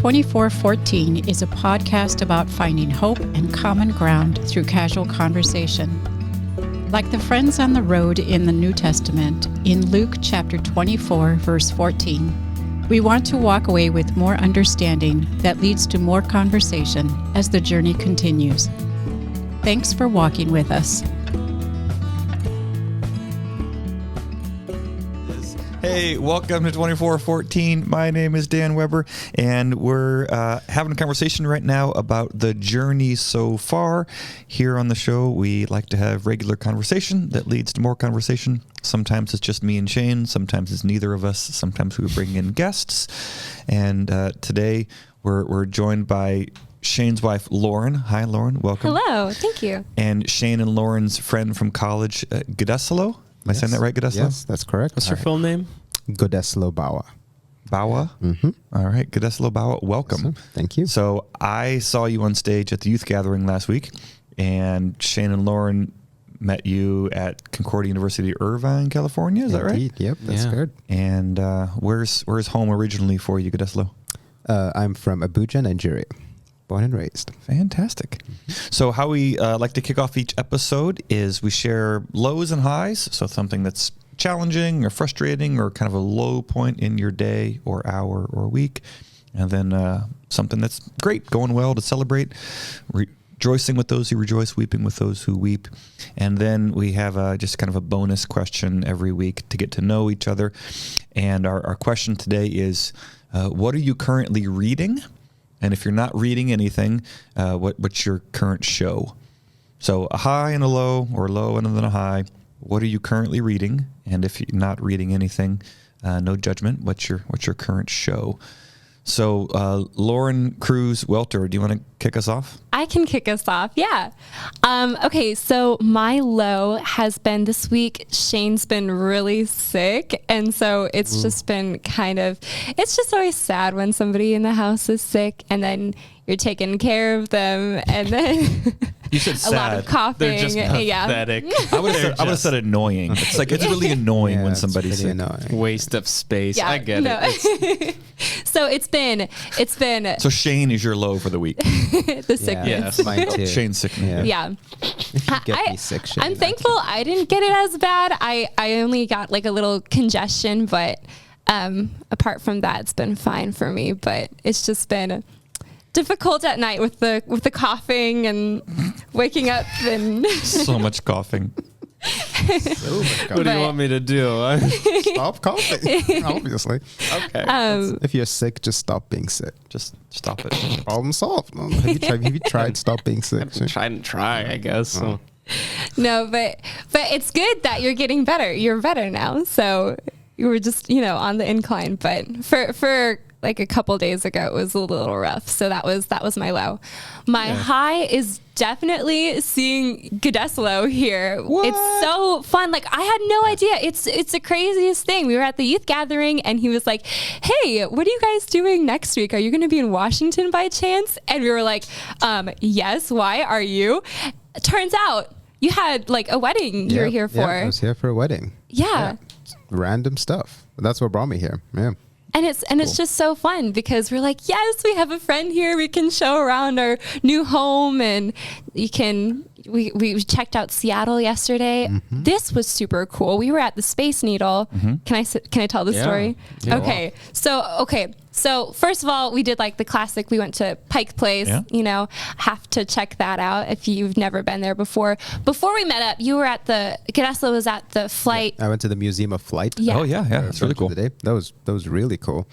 2414 is a podcast about finding hope and common ground through casual conversation. Like the friends on the road in the New Testament, in Luke chapter 24, verse 14, we want to walk away with more understanding that leads to more conversation as the journey continues. Thanks for walking with us. Hey, welcome to 2414. My name is Dan Weber, and we're having a conversation right now about the journey so far. Here on the show, we like to have regular conversation that leads to more conversation. Sometimes it's just me and Shane. Sometimes it's neither of us. Sometimes we bring in guests. And today, we're joined by Shane's wife, Lauren. Hi, Lauren. Welcome. Hello. Thank you. And Shane and Lauren's friend from college, Godesulloh. Am I saying that right, Godesulloh? Yes, that's correct. What's your full name? Godesulloh Bawa. Bawa? Mm-hmm. All right. Godesulloh Bawa, welcome. Awesome. Thank you. So I saw you on stage at the youth gathering last week, and Shane and Lauren met you at Concordia University, Irvine, California. Is that right? Indeed. Yep, that's good. And where's home originally for you, Godesulloh? I'm from Abuja, Nigeria. Born and raised. Fantastic. Mm-hmm. So how we like to kick off each episode is we share lows and highs, so something that's challenging or frustrating or kind of a low point in your day or hour or week, and then something that's great, going well to celebrate, rejoicing with those who rejoice, weeping with those who weep. And then we have just kind of a bonus question every week to get to know each other. And our question today is, what are you currently reading? And if you're not reading anything, what's your current show? So a high and a low, or low and then a high. What are you currently reading? And if you're not reading anything, no judgment. What's your current show? So Lauren Cruz Welter, do you want to kick us off? I can kick us off. Yeah. Okay. So my low has been this week. Shane's been really sick. And so it's just been it's just always sad when somebody in the house is sick and then you're taking care of them. And then you said sad. A lot of coughing. They're just pathetic. I would have said annoying. It's like, it's really annoying when somebody's sick. Annoying. Waste of space. Yeah, I get it. So it's been. So Shane is your low for the week. The sickness. Yes. Mine too. Shane's sickness. Yeah. If you get me sick, Shane, I'm thankful I didn't get it as bad. I only got like a little congestion, but apart from that, it's been fine for me. But it's just been difficult at night with the coughing and waking up and so much coughing. What do you want me to do? Stop coughing, obviously. Okay. If you're sick, just stop being sick. Just stop it. Problem solved. Have you tried stop being sick? Try, I guess. So. No, but it's good that you're getting better. You're better now. So you were just, on the incline. But for like a couple days ago, it was a little rough. So that was my low. My high is definitely seeing Godesulloh here. What? It's so fun. Like, I had no idea. It's the craziest thing. We were at the youth gathering and he was like, hey, what are you guys doing next week? Are you going to be in Washington by chance? And we were like, yes. Why are you? Turns out you had like a wedding you were here for. Yeah, I was here for a wedding. Yeah. Random stuff. That's what brought me here. Yeah. And it's just so fun because we're like, yes, we have a friend here. We can show around our new home, and we checked out Seattle yesterday. Mm-hmm. This was super cool. We were at the Space Needle. Mm-hmm. Can I tell the story? Yeah. Okay. So first of all, we did like the classic. We went to Pike Place. Yeah. Have to check that out if you've never been there before. Before we met up, you were at Godesulloh was at the flight. Yeah, I went to the Museum of Flight. Yeah. Oh yeah. That's really cool. That was really cool.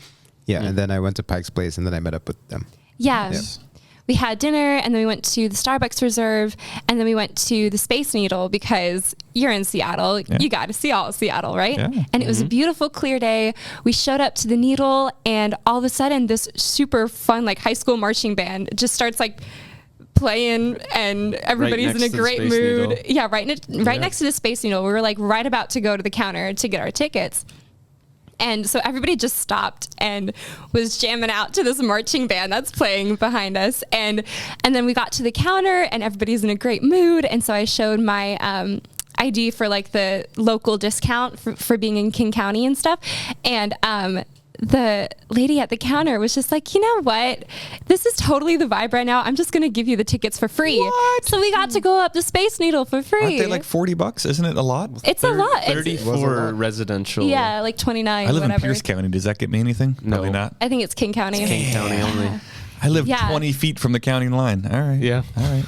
Yeah, and then I went to Pike's Place, and then I met up with them. Yeah. Yes. We had dinner, and then we went to the Starbucks Reserve, and then we went to the Space Needle because you're in Seattle. Yeah. You got to see all of Seattle, right? Yeah. And it was a beautiful, clear day. We showed up to the Needle, and all of a sudden, this super fun, like high school marching band just starts like playing, and everybody's in a great mood. Needle. Yeah, right next to the Space Needle. We were like right about to go to the counter to get our tickets. And so everybody just stopped and was jamming out to this marching band that's playing behind us. And then we got to the counter and everybody's in a great mood. And so I showed my ID for like the local discount for being in King County and stuff. And the lady at the counter was just like, you know what? This is totally the vibe right now. I'm just going to give you the tickets for free. What? So we got to go up the Space Needle for free. Aren't they like $40? Isn't it a lot? It's a lot. 30 for residential. Yeah, like 29. I live whatever. in Pierce County. Does that get me anything? No. Probably not. I think it's King County. It's King County only. I live Yeah. 20 feet from the county line. All right. Yeah. All right.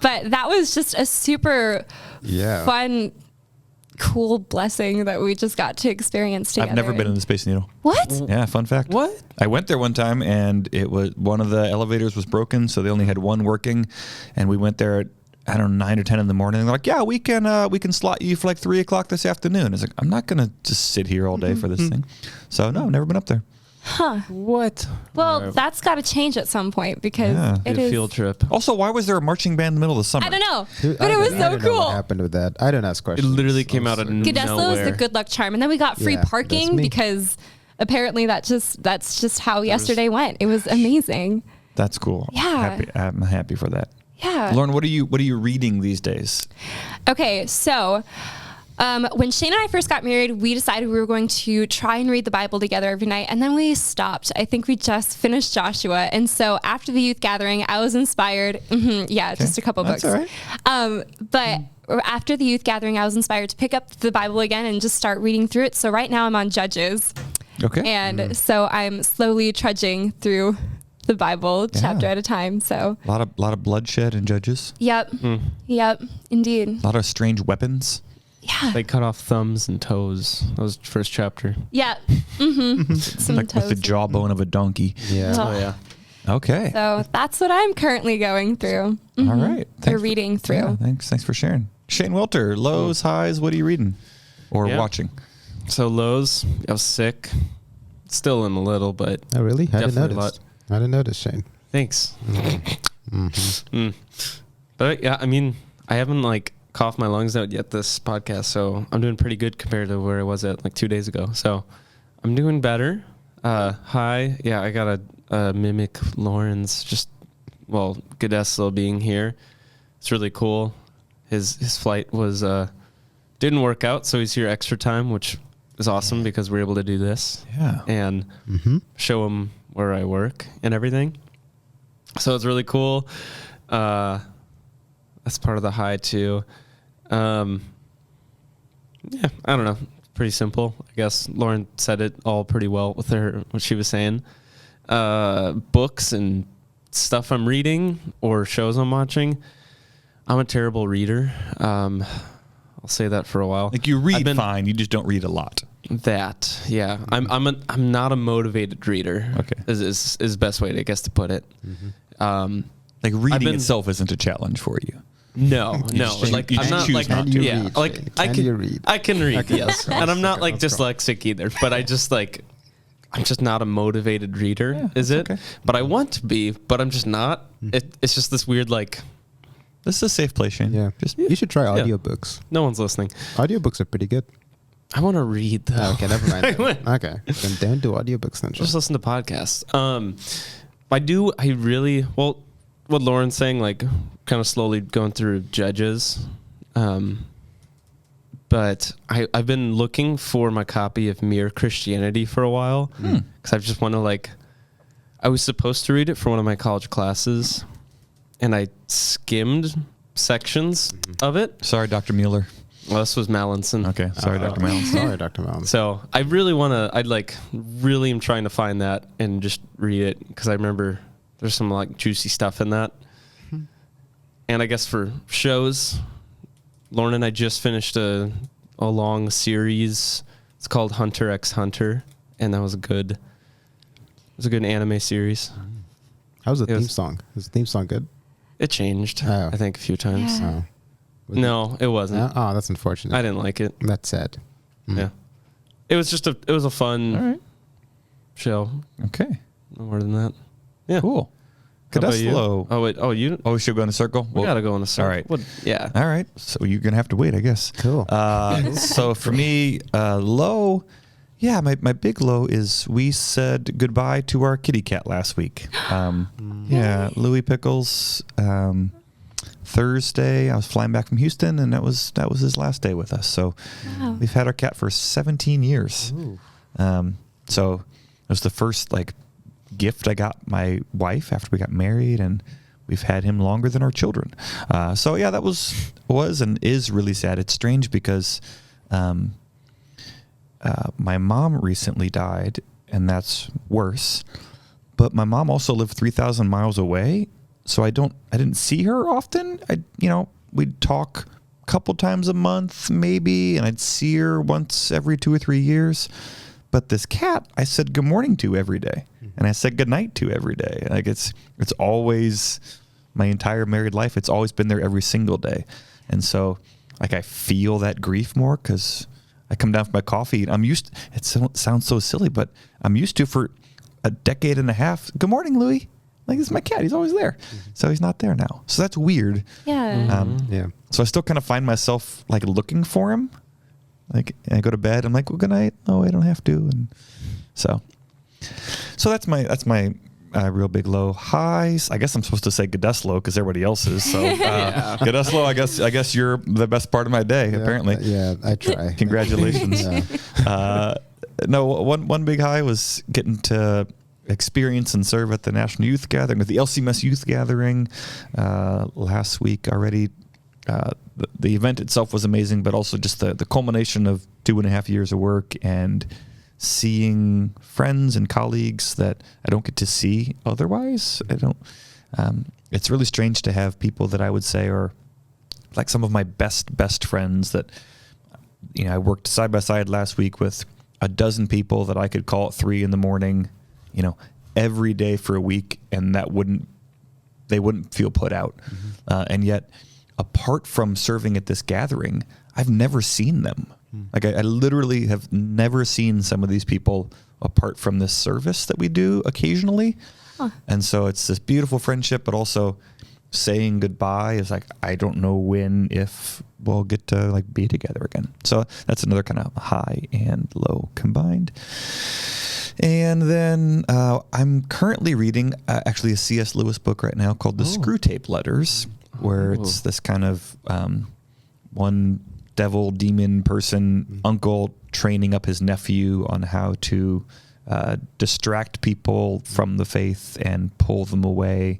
But that was just a super fun, cool blessing that we just got to experience together. I've never been in the Space Needle. What? Yeah, fun fact. What? I went there one time and it was one of the elevators was broken, so they only had one working, and we went there at, I don't know, 9 or 10 in the morning. And they're like, yeah, we can slot you for like 3 o'clock this afternoon. It's like, I'm not gonna just sit here all day for this thing. So no, I've never been up there. Huh. What? Well, that's got to change at some point because it is. Field trip. Also, why was there a marching band in the middle of the summer? I don't know, Dude, but it was I so don't know cool. what happened with that? I don't ask It questions. literally came out of Godesulloh is nowhere. the good luck charm, and then we got free Yeah, that's parking me. because apparently that's just how yesterday went. It was amazing. That's cool. Yeah. I'm happy for that. Yeah. Lauren, what are you reading these days? Okay, so when Shane and I first got married, we decided we were going to try and read the Bible together every night, and then we stopped. I think we just finished Joshua, and so after the youth gathering, I was inspired. Just a couple That's books. all right. But after the youth gathering, I was inspired to pick up the Bible again and just start reading through it. So right now I'm on Judges. Okay. And so I'm slowly trudging through the Bible chapter at a time. So a lot of bloodshed in Judges. yep, indeed. A lot of strange weapons. Yeah. They cut off thumbs and toes. That was the first chapter. Yeah. Some Like with the toes. jawbone of a donkey. Yeah. Oh. Oh yeah. Okay. So that's what I'm currently going through. All right. Or reading through. Yeah, thanks for sharing. Shane Welter, lows, highs, what are you reading or Yeah. watching? So lows. I was sick. Still am a little, but Oh, really? I didn't definitely a notice. lot. I didn't notice, Shane. Thanks. But yeah, I mean, I haven't like coughed my lungs out yet this podcast, so I'm doing pretty good compared to where I was at like 2 days ago. So I'm doing better. Hi. Yeah, I got a mimic Lauren's Godesulloh being here. It's really cool. His flight was didn't work out, so he's here extra time, which is awesome because we're able to do this. Yeah. And show him where I work and everything. So it's really cool. That's part of the high too. Yeah, I don't know. Pretty simple, I guess. Lauren said it all pretty well with what she was saying. Books and stuff I'm reading or shows I'm watching. I'm a terrible reader. I'll say that for a while. Like you read fine, you just don't read a lot. That, yeah. I'm not a motivated reader. Okay. Is the best way, I guess, to put it. Like reading itself isn't a challenge for you. No. just- Like you I'm not choose like not to. yeah. Read, Like Shane? I Can can you read? I can read. Okay, Yes, that's and I'm not okay, like that's dyslexic either. But I just like I'm just not a motivated reader. Yeah, is it? okay. But I want to be. But I'm just not. It's just this weird like This is a safe place, Shane. Yeah. Just You should try audiobooks. no one's listening. Audiobooks are pretty good. I want to read though. Oh, okay, never mind. then. Okay. Then don't do audiobooks then. Just listen to podcasts. I really what Lauren's saying, like kind of slowly going through Judges. But I've been looking for my copy of Mere Christianity for a while because I just want to I was supposed to read it for one of my college classes, and I skimmed sections of it. sorry, Dr. Mueller. Well, this was Mallinson. Okay. Sorry, Dr. Mueller. Sorry, Dr. Malin. So I really want to, really am trying to find that and just read it because I remember there's some juicy stuff in that. And I guess for shows, Lauren and I just finished a long series. It's called Hunter x Hunter, and that was a good anime series. How's the It theme was- song? Is the theme song good? It changed, Oh. I think, a few times. Yeah. Oh. Was No, it wasn't. Oh, that's unfortunate. I didn't like it. That's sad. Yeah, it was a fun All right. show. Okay. No more than that. Yeah. Cool. How about you? Godesulloh. Oh wait. Oh, you. Oh, we should go in a circle? We gotta go in a circle. All right. Yeah. All right. So you're going to have to wait, I guess. Cool. So for me, low, yeah, my big low is we said goodbye to our kitty cat last week. Yeah, Louis Pickles. Thursday, I was flying back from Houston, and that was his last day with us. So Wow. we've had our cat for 17 years. So it was the first like gift I got my wife after we got married, and we've had him longer than our children. So yeah, that was and is really sad. It's strange because my mom recently died, and that's worse. But my mom also lived 3,000 miles away, so I didn't see her often. We'd talk a couple times a month maybe, and I'd see her once every 2 or 3 years. But this cat, I said good morning to every day, and I said good night to every day. Like it's always, my entire married life, it's always been there every single day. And so like I feel that grief more because I come down for my coffee and I'm used to, it sounds so silly, but I'm used to for a decade and a half. Good morning, Louis. Like, this is my cat. He's always there. So he's not there now. So that's weird. Yeah. So I still kind of find myself like looking for him. Like, I go to bed. I'm like, well, good night. Oh, I don't have to. And so that's my real big low. Highs. I guess I'm supposed to say Godesulloh because everybody else is. So Godesulloh, I guess you're the best part of my day. Apparently. Yeah, I try. Congratulations. No, one big high was getting to experience and serve at the National Youth Gathering, with the LCMS Youth Gathering last week already. The event itself was amazing, but also just the culmination of 2.5 years of work and seeing friends and colleagues that I don't get to see otherwise. It's really strange to have people that I would say are like some of my best friends that, I worked side by side last week with a dozen people that I could call at 3 a.m, every day for a week, and they wouldn't feel put out. And yet, apart from serving at this gathering, I've never seen them. Like I literally have never seen some of these people apart from this service that we do occasionally. And so it's this beautiful friendship, but also saying goodbye is like, I don't know when, if we'll get to like be together again. So that's another kind of high and low combined. And then I'm currently reading actually a C.S. Lewis book right now called The Screwtape Letters, where it's this kind of one devil, demon person, uncle training up his nephew on how to distract people from the faith and pull them away.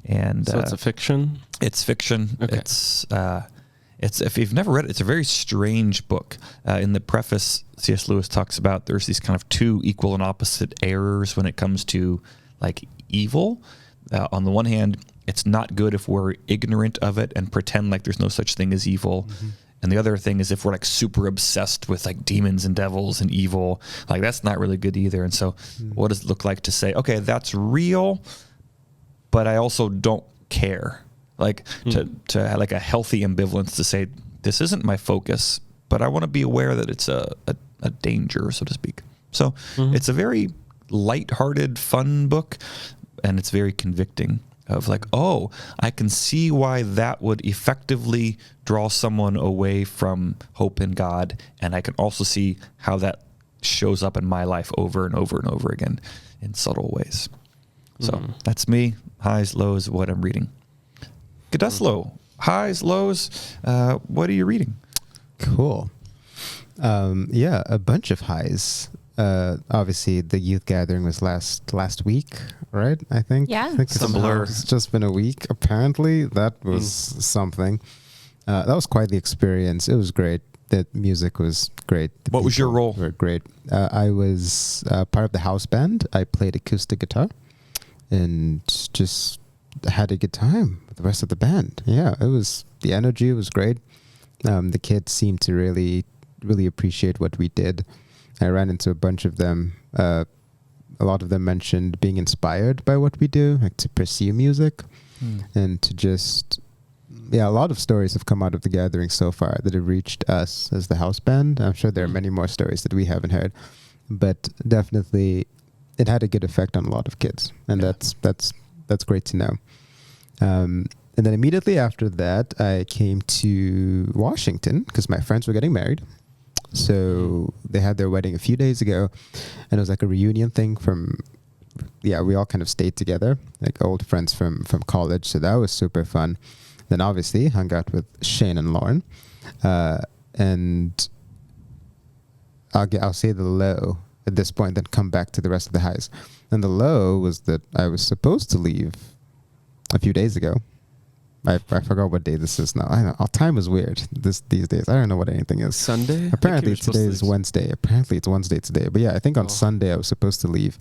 And so it's a fiction? It's fiction. Okay. It's if you've never read it, it's a very strange book. In the preface, C.S. Lewis talks about there's these kind of two equal and opposite errors when it comes to like evil. On the one hand, it's not good if we're ignorant of it and pretend like there's no such thing as evil. And the other thing is if we're like super obsessed with like demons and devils and evil, like that's not really good either. And so what does it look like to say, okay, that's real, but I also don't care? Like to have like a healthy ambivalence to say, this isn't my focus, but I want to be aware that it's a danger, so to speak. So it's a very lighthearted, fun book, and it's very convicting of like, oh, I can see why that would effectively draw someone away from hope in God. And I can also see how that shows up in my life over and over and over again in subtle ways. So that's me. Highs, lows, what I'm reading. Godesulloh, highs, lows, what are you reading? Cool. Yeah, a bunch of highs. Obviously, the youth gathering was last week, right? I think. Yeah. I think it's just been a week. Apparently, that was something. That was quite the experience. It was great. The music was great. What was your role? Were great. I was part of the house band. I played acoustic guitar, and just had a good time with the rest of the band. Yeah, the energy was great. The kids seemed to really appreciate what we did. I ran into a bunch of them. A lot of them mentioned being inspired by what we do, like to pursue music and to just, a lot of stories have come out of the gathering so far that have reached us as the house band. I'm sure there are many more stories that we haven't heard, but definitely it had a good effect on a lot of kids, and that's great to know. And then immediately after that, I came to Washington because my friends were getting married. So they had their wedding a few days ago, and it was like a reunion thing we all kind of stayed together, like old friends from college. So that was super fun. Then obviously hung out with Shane and Lauren. And I'll say the low at this point, then come back to the rest of the highs. And the low was that I was supposed to leave a few days ago. I forgot what day this is now. I know. Time is weird these days. I don't know what anything is. Sunday? Apparently today is Wednesday. Apparently it's Wednesday today. But yeah, I think on Sunday I was supposed to leave.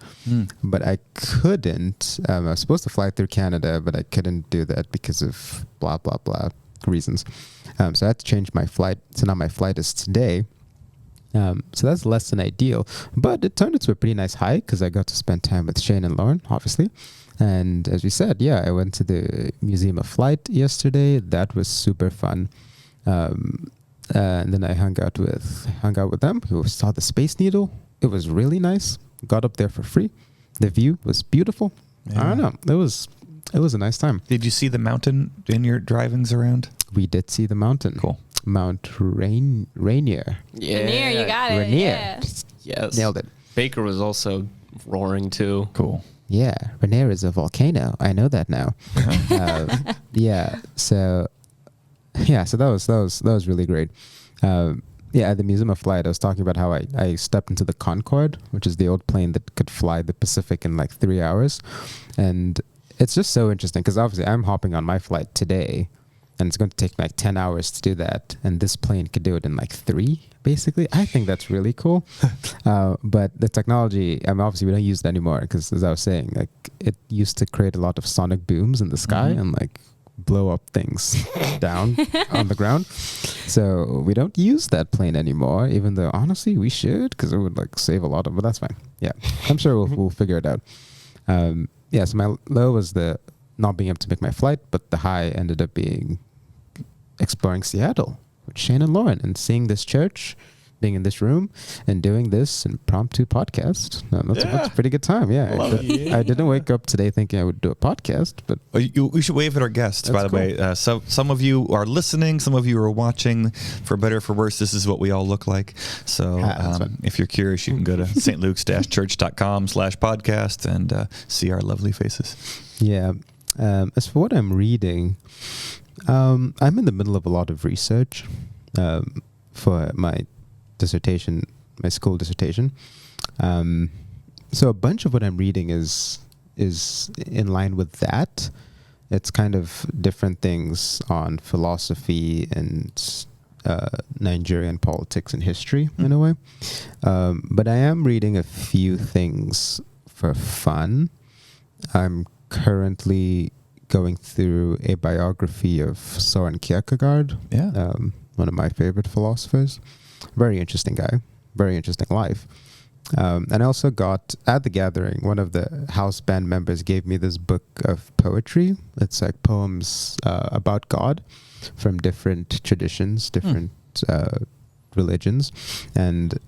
But I couldn't. I was supposed to fly through Canada, but I couldn't do that because of blah, blah, blah reasons. So I had to change my flight. So now my flight is today. So that's less than ideal. But it turned into a pretty nice hike because I got to spend time with Shane and Lauren, obviously. And as we said, I went to the Museum of Flight yesterday. That was super fun. And then I hung out with them. We saw the Space Needle. It was really nice. Got up there for free. The view was beautiful. Yeah. I don't know. It was a nice time. Did you see the mountain in your drivings around? We did see the mountain. Cool. Mount Rainier. Yeah. Rainier, you got it. Rainier. Yeah. Yes. Nailed it. Baker was also roaring too. Cool. Yeah, Rainier is a volcano. I know that now. So that was really great. At the Museum of Flight, I was talking about how I stepped into the Concorde, which is the old plane that could fly the Pacific in like 3 hours, and it's just so interesting because obviously I'm hopping on my flight today, and it's going to take like 10 hours to do that, and this plane could do it in like 3. Basically, I think that's really cool. But the technology, obviously we don't use it anymore because, as I was saying, like it used to create a lot of sonic booms in the sky and like blow up things down on the ground. So we don't use that plane anymore, even though honestly we should because it would like save a lot of. But that's fine. Yeah, I'm sure we'll figure it out. So my low was the not being able to make my flight, but the high ended up being exploring Seattle with Shane and Lauren and seeing this church, being in this room and doing this impromptu podcast. That's a pretty good time. I didn't wake up today thinking I would do a podcast, but we should wave at our guests, by the way. So some of you are listening, some of you are watching. For better or for worse, this is what we all look like. So if you're curious, you can go to stlukes-church.com/podcast and see our lovely faces. Yeah. As for what I'm reading, I'm in the middle of a lot of research for my dissertation, my school dissertation. So a bunch of what I'm reading is in line with that. It's kind of different things on philosophy and Nigerian politics and history in a way. But I am reading a few things for fun. I'm currently going through a biography of Søren Kierkegaard, one of my favorite philosophers. Very interesting guy, very interesting life. And I also got, at the gathering, one of the house band members gave me this book of poetry. It's like poems about God from different traditions, different religions. And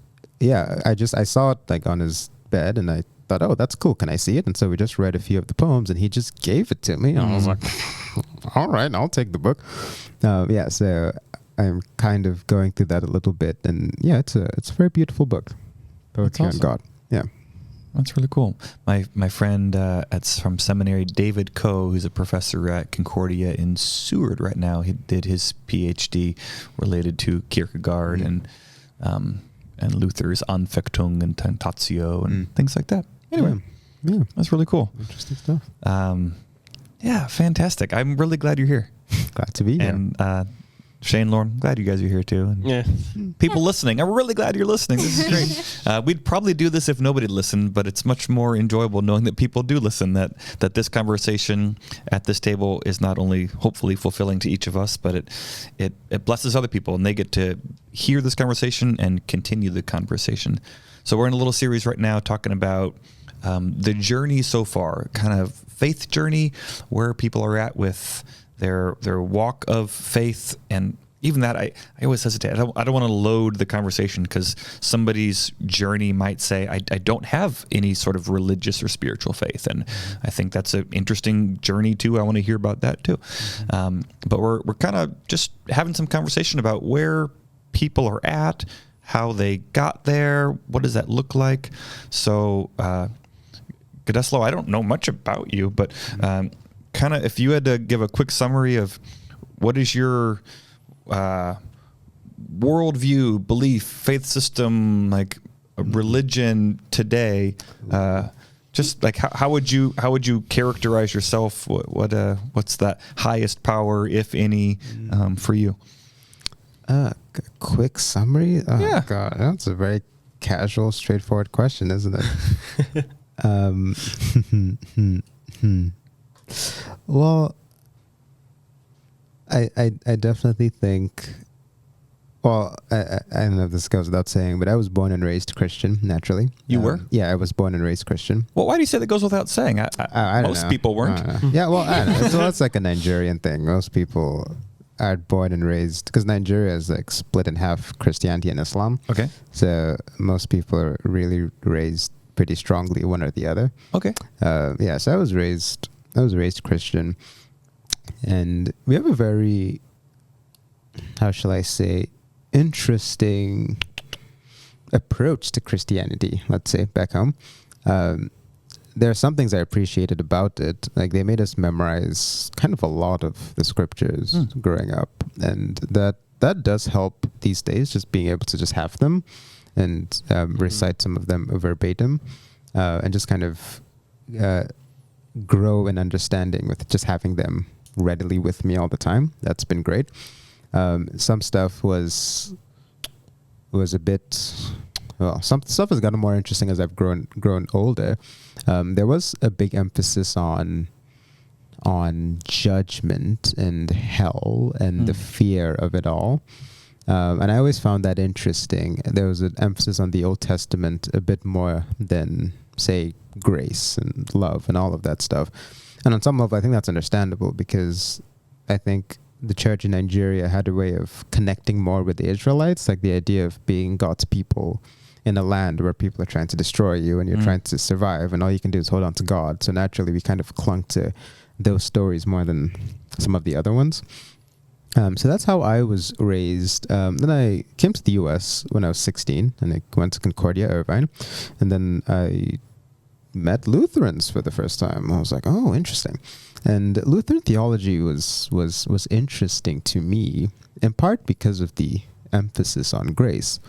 I saw it like on his bed and I thought, oh, that's cool. Can I see it? And so we just read a few of the poems and he just gave it to me. And I was like, all right, I'll take the book. So I'm kind of going through that a little bit. And it's a very beautiful book. Poetry on God. Yeah. That's really cool. My friend from seminary, David Coe, who's a professor at Concordia in Seward right now, he did his PhD related to Kierkegaard and Luther's Anfechtung and Tentatio and things like that. Anyway, that's really cool. Interesting stuff. Fantastic. I'm really glad you're here. Glad to be here. And Shane, Lauren, glad you guys are here too. And people listening, I'm really glad you're listening. This is great. We'd probably do this if nobody listened, but it's much more enjoyable knowing that people do listen, that this conversation at this table is not only hopefully fulfilling to each of us, but it blesses other people and they get to hear this conversation and continue the conversation. So we're in a little series right now talking about the journey so far, kind of faith journey, where people are at with their walk of faith. And even that, I always hesitate. I don't want to load the conversation because somebody's journey might say, I don't have any sort of religious or spiritual faith. And I think that's an interesting journey too. I want to hear about that too. But we're kind of just having some conversation about where people are at, how they got there, what does that look like? So, Godesulloh, I don't know much about you, but kind of if you had to give a quick summary of what is your worldview, belief, faith system, like religion today, just like how would you characterize yourself? What's that highest power, if any, for you? Quick summary. Oh, yeah. God, that's a very casual, straightforward question, isn't it? Well, I definitely think. Well, I don't know if this goes without saying, but I was born and raised Christian, naturally. You were? Yeah, I was born and raised Christian. Well, why do you say that goes without saying? I don't most know. people weren't. Yeah, well, I don't know. So that's like a Nigerian thing. Most people are born and raised, because Nigeria is like split in half, Christianity and Islam. Okay. So most people are really raised pretty strongly one or the other. Okay. Yeah, so I was raised Christian, and we have a very, how shall I say, interesting approach to Christianity, let's say, back home. There are some things I appreciated about it. Like, they made us memorize kind of a lot of the scriptures growing up, and that does help these days, just being able to just have them and recite some of them verbatim, and just kind of grow in understanding with just having them readily with me all the time. That's been great. Some stuff was a bit, well, some stuff has gotten more interesting as I've grown older. There was a big emphasis on judgment and hell and the fear of it all. And I always found that interesting. There was an emphasis on the Old Testament a bit more than, say, grace and love and all of that stuff. And on some level, I think that's understandable, because I think the church in Nigeria had a way of connecting more with the Israelites, like the idea of being God's people in a land where people are trying to destroy you and you're trying to survive, and all you can do is hold on to God. So naturally, we kind of clung to those stories more than some of the other ones. So that's how I was raised. Then I came to the U.S. when I was 16, and I went to Concordia, Irvine, and then I met Lutherans for the first time. I was like, oh, interesting. And Lutheran theology was interesting to me, in part because of the emphasis on grace.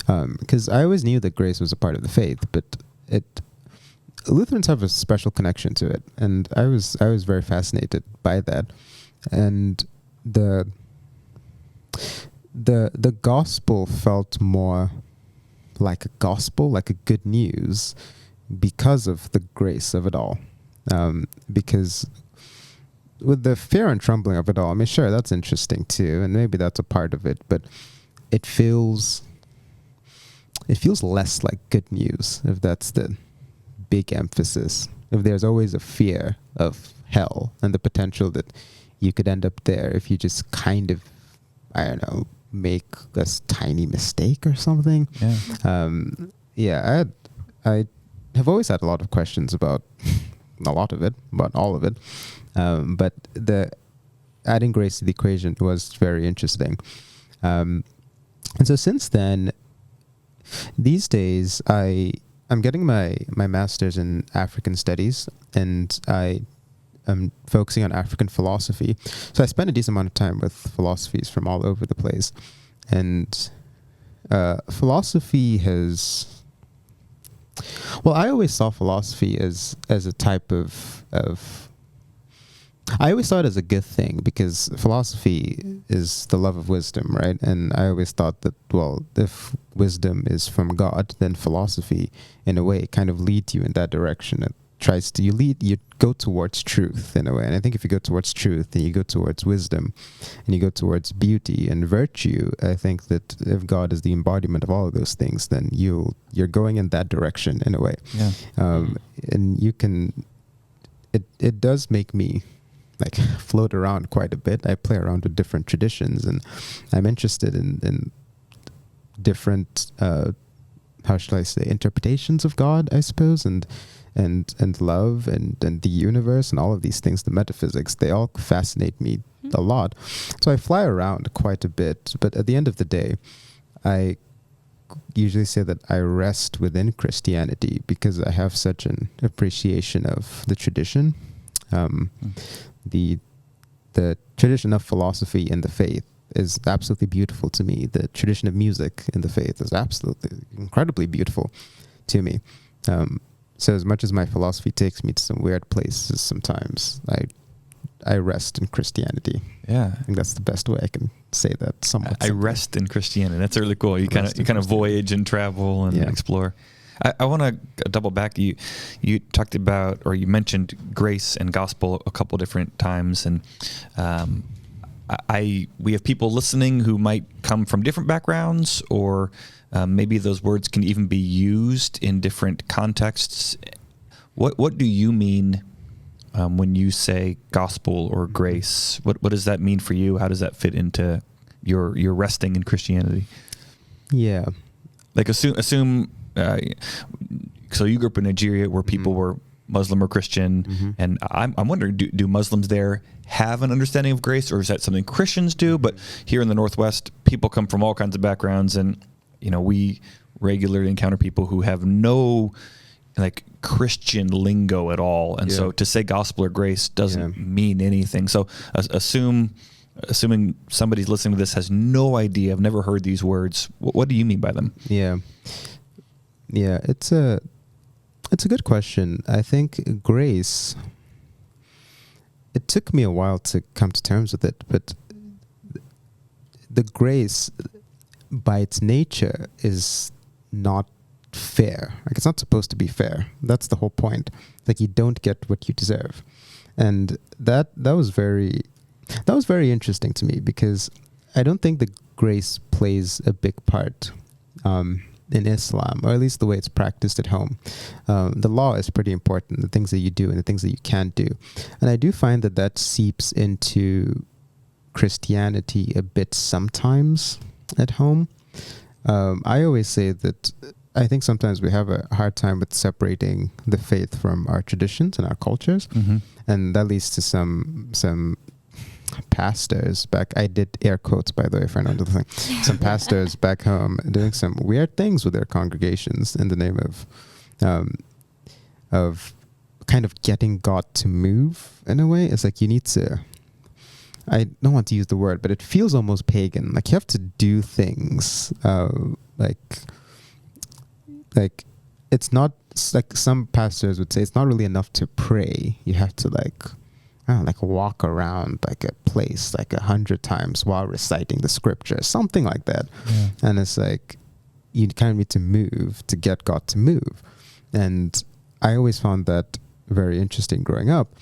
Because I always knew that grace was a part of the faith, but Lutherans have a special connection to it, and I was very fascinated by that. And the gospel felt more like a gospel, like a good news, because of the grace of it all. Because with the fear and trembling of it all, I mean, sure, that's interesting too, and maybe that's a part of it, but it feels less like good news, if that's the big emphasis. If there's always a fear of hell and the potential that you could end up there if you just kind of, I don't know, make a tiny mistake or something. Yeah. I have always had a lot of questions about a lot of it, about all of it. But the adding grace to the equation was very interesting. And so since then, these days, I'm getting my master's in African studies, and I'm focusing on African philosophy. So I spend a decent amount of time with philosophies from all over the place. And philosophy has... Well, I always saw philosophy as a type of... I always saw it as a good thing, because philosophy is the love of wisdom, right? And I always thought that, well, if wisdom is from God, then philosophy, in a way, kind of leads you in that direction. It tries to, you go towards truth, in a way. And I think if you go towards truth, and you go towards wisdom, and you go towards beauty and virtue, I think that if God is the embodiment of all of those things, then you're going in that direction, in a way. Yeah. And you can, it does make me like float around quite a bit. I play around with different traditions, and I'm interested in different, how should I say, interpretations of God, I suppose, and love and the universe and all of these things, the metaphysics, they all fascinate me a lot. So I fly around quite a bit, but at the end of the day, I usually say that I rest within Christianity because I have such an appreciation of the tradition. The tradition of philosophy and the faith is absolutely beautiful to me. The tradition of music in the faith is absolutely incredibly beautiful to me. So as much as my philosophy takes me to some weird places sometimes, I rest in Christianity. Yeah, I think that's the best way I can say that. Somewhat. I rest in Christianity. That's really cool. You kind of voyage and travel and explore. I want to double back. You talked about, or you mentioned grace and gospel a couple different times, and we have people listening who might come from different backgrounds, or maybe those words can even be used in different contexts. What do you mean when you say gospel or grace? What does that mean for you? How does that fit into your resting in Christianity? Yeah, like assume. So you grew up in Nigeria where people were Muslim or Christian, and I'm wondering, do Muslims there have an understanding of grace, or is that something Christians do? But here in the Northwest, people come from all kinds of backgrounds, and we regularly encounter people who have no Christian lingo at all, and so to say gospel or grace doesn't mean anything. So assuming somebody's listening to this has no idea, I've never heard these words, what do you mean by them? Yeah, it's a good question. I think grace, it took me a while to come to terms with it, but the grace by its nature is not fair. It's not supposed to be fair. That's the whole point. You don't get what you deserve. And that was very interesting to me, because I don't think the grace plays a big part in Islam, or at least the way it's practiced at home. The law is pretty important, the things that you do and the things that you can't do. And I do find that seeps into Christianity a bit sometimes at home. I always say that I think sometimes we have a hard time with separating the faith from our traditions and our cultures. And that leads to some pastors back, I did air quotes, by the way, for anyone listening, some pastors back home doing some weird things with their congregations in the name of kind of getting God to move in a way. It's you need to, I don't want to use the word, but it feels almost pagan. You have to do things it's not, some pastors would say, it's not really enough to pray. You have to walk around a place 100 times while reciting the scripture, something like that. And it's you kind of need to move to get God to move. And I always found that very interesting growing up.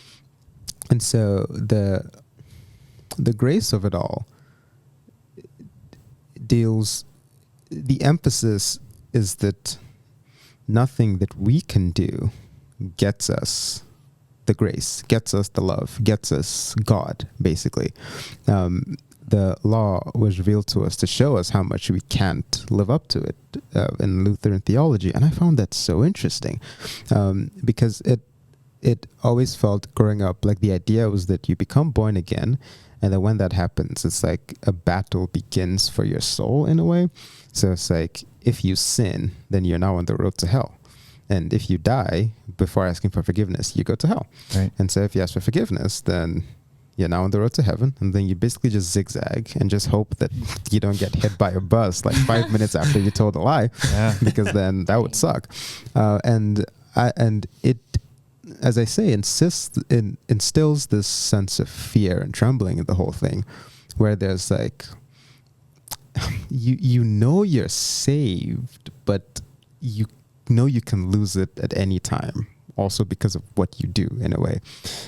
And so the grace of it all the emphasis is that nothing that we can do gets us the grace, gets us the love, gets us God, basically. The law was revealed to us to show us how much we can't live up to it in Lutheran theology. And I found that so interesting because it always felt growing up the idea was that you become born again, and then when that happens, it's a battle begins for your soul in a way. So it's if you sin, then you're now on the road to hell. And if you die before asking for forgiveness, you go to hell. Right. And so if you ask for forgiveness, then you're now on the road to heaven. And then you basically just zigzag and just hope that you don't get hit by a bus 5 minutes after you told a lie, because then that would suck. And it, as I say, instills this sense of fear and trembling in the whole thing, where there's you're saved, but you know you can lose it at any time, also because of what you do in a way.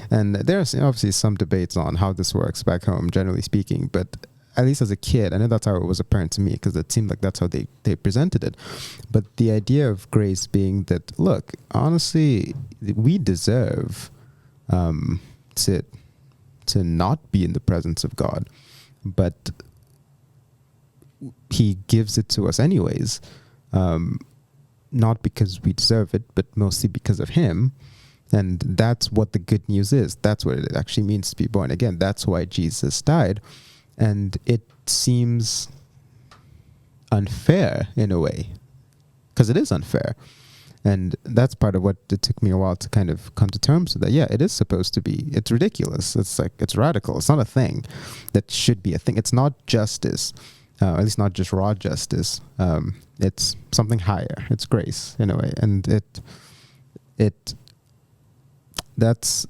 And there's obviously some debates on how this works back home, generally speaking, but at least as a kid, I know that's how it was apparent to me, because it seemed like that's how they presented it. But the idea of grace being that, look, honestly, we deserve to not be in the presence of God, but he gives it to us anyways, not because we deserve it, but mostly because of him. And that's what the good news is. That's what it actually means to be born again. That's why Jesus died. And it seems unfair in a way, because it is unfair. And that's part of what it took me a while to kind of come to terms with that. Yeah, it is supposed to be. It's ridiculous. It's like, it's radical. It's not a thing that should be a thing. It's not justice, at least not just raw justice. It's something higher. It's grace in a way. And that's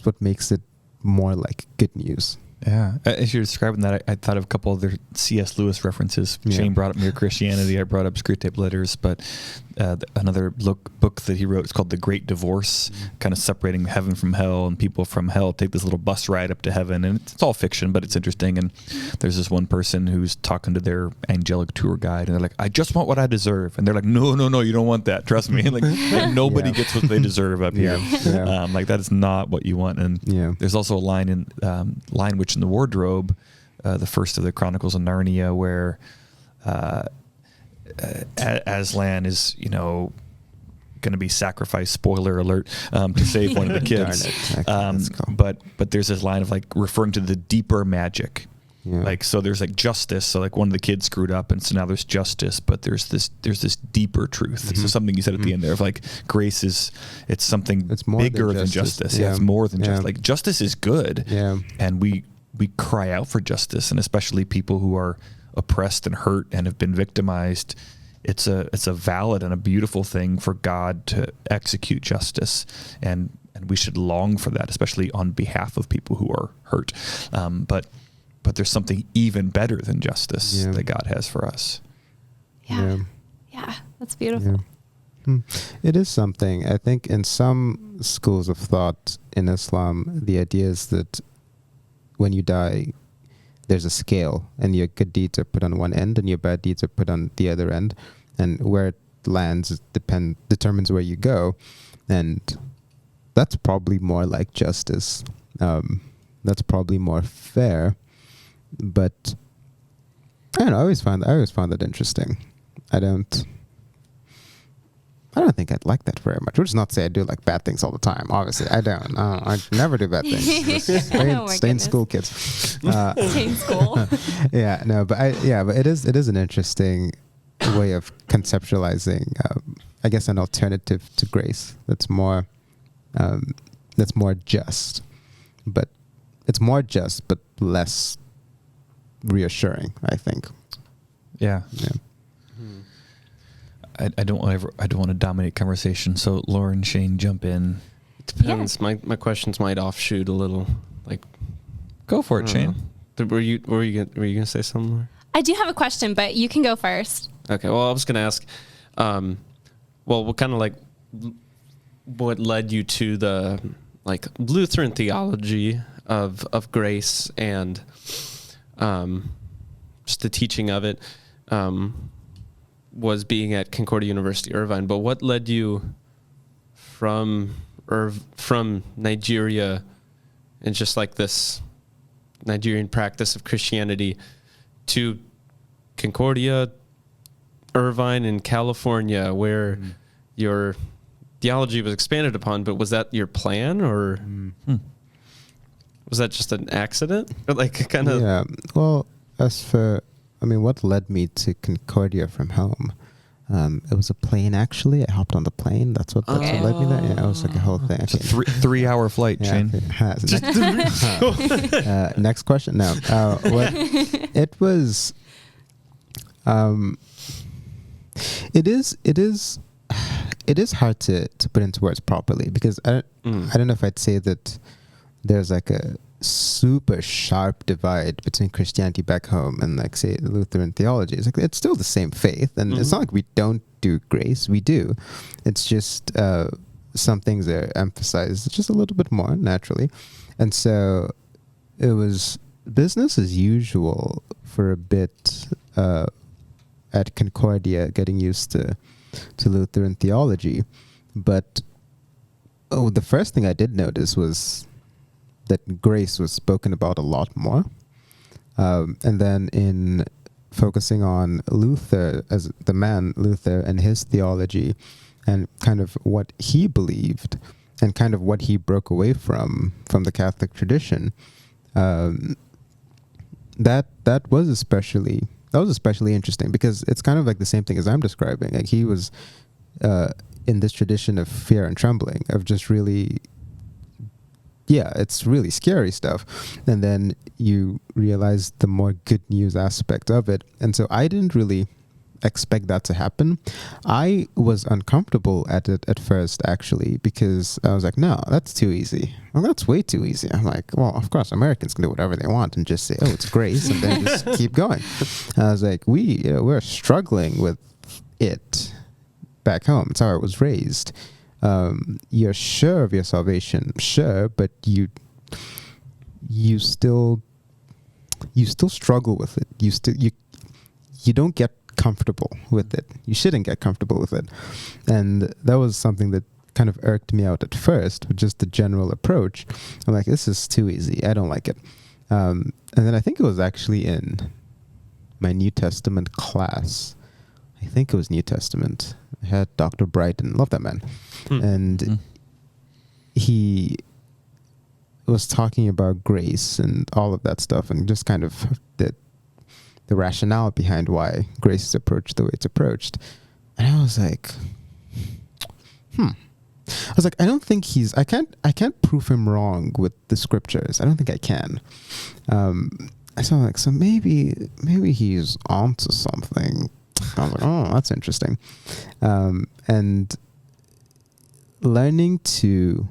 what makes it more like good news. Yeah. As you're describing that, I thought of a couple other C.S. Lewis references. Yeah. Shane brought up Mere Christianity. I brought up Screwtape Letters, but another book that he wrote is called The Great Divorce, kind of separating heaven from hell, and people from hell take this little bus ride up to heaven. And it's all fiction, but it's interesting. And there's this one person who's talking to their angelic tour guide, and they're like, I just want what I deserve. And they're like, no, you don't want that. Trust me. Like nobody gets what they deserve up here. Yeah. Like that is not what you want. And there's also a line in Lion, Witch, and the Wardrobe, the first of the Chronicles of Narnia, where Aslan is, going to be sacrificed, spoiler alert, to save one of the kids. But there's this line of like referring to the deeper magic. Yeah. Like, so there's like justice. So like one of the kids screwed up, and so now there's justice, but there's this deeper truth. Mm-hmm. So something you said at the end there of like grace it's something bigger than justice. Yeah. It's more than just like justice is good. Yeah. And we cry out for justice, and especially people who are oppressed and hurt and have been victimized. It's a valid and a beautiful thing for God to execute justice, and we should long for that, especially on behalf of people who are hurt. But there's something even better than justice that God has for us. Yeah, that's beautiful. Yeah. It is something. I think in some schools of thought in Islam, the idea is that when you die, there's a scale, and your good deeds are put on one end and your bad deeds are put on the other end, and where it lands determines where you go. And that's probably more like justice. That's probably more fair. But I don't know, I always found that interesting. I don't think I'd like that very much. Which is not to say I do like bad things all the time. Obviously, I don't. I never do bad things. Stay in school, kids. Stay in school. But it is an interesting way of conceptualizing. I guess an alternative to grace that's more just, but it's more just but less reassuring, I think. Yeah. I don't want to dominate conversation. So Lauren, Shane, jump in. It depends. Yeah. My questions might offshoot a little. Like, go for it, Shane. Were you gonna say something more? I do have a question, but you can go first. Okay. Well, I was gonna ask. What kind of like what led you to the like Lutheran theology of grace and just the teaching of it? Was being at Concordia University, Irvine, but what led you from Nigeria and just like this Nigerian practice of Christianity to Concordia, Irvine, in California, where your theology was expanded upon? But was that your plan, or was that just an accident, or like kind of? Yeah. Well, what led me to Concordia from home? It was a plane, actually. I hopped on the plane. That's what led me there. Yeah, it was like a whole thing. It's a 3-hour flight, Shane. Next question. No. It was. It is hard to put into words properly, because I don't know if I'd say that there's like a super sharp divide between Christianity back home and like say Lutheran theology. It's like it's still the same faith, and it's not like we don't do grace. We do. It's just some things are emphasized just a little bit more naturally, and so it was business as usual for a bit at Concordia, getting used to Lutheran theology. But the first thing I did notice was that grace was spoken about a lot more. And then in focusing on Luther, as the man Luther, and his theology, and kind of what he believed, and kind of what he broke away from the Catholic tradition, that was especially interesting, because it's kind of like the same thing as I'm describing. Like he was in this tradition of fear and trembling, of just really, it's really scary stuff. And then you realize the more good news aspect of it. And so I didn't really expect that to happen. I was uncomfortable at it at first, actually, because I was like, no, that's too easy. Well, that's way too easy. I'm like, well, of course, Americans can do whatever they want and just say, oh, it's grace, and then just keep going. And I was like, we're struggling with it back home. It's how I was raised. You're sure of your salvation, sure, but you still struggle with it. You don't get comfortable with it. You shouldn't get comfortable with it. And that was something that kind of irked me out at first, with just the general approach. I'm like, this is too easy. I don't like it. And then I think it was actually in my New Testament class. I think it was New Testament. I had Dr. Brighton. Love that man. And he was talking about grace and all of that stuff, and just kind of the rationale behind why grace is approached the way it's approached. And I was like, I was like, I don't think I can't prove him wrong with the scriptures. I don't think I can. So I'm like, so maybe he's onto something. I was like, oh, that's interesting. And learning to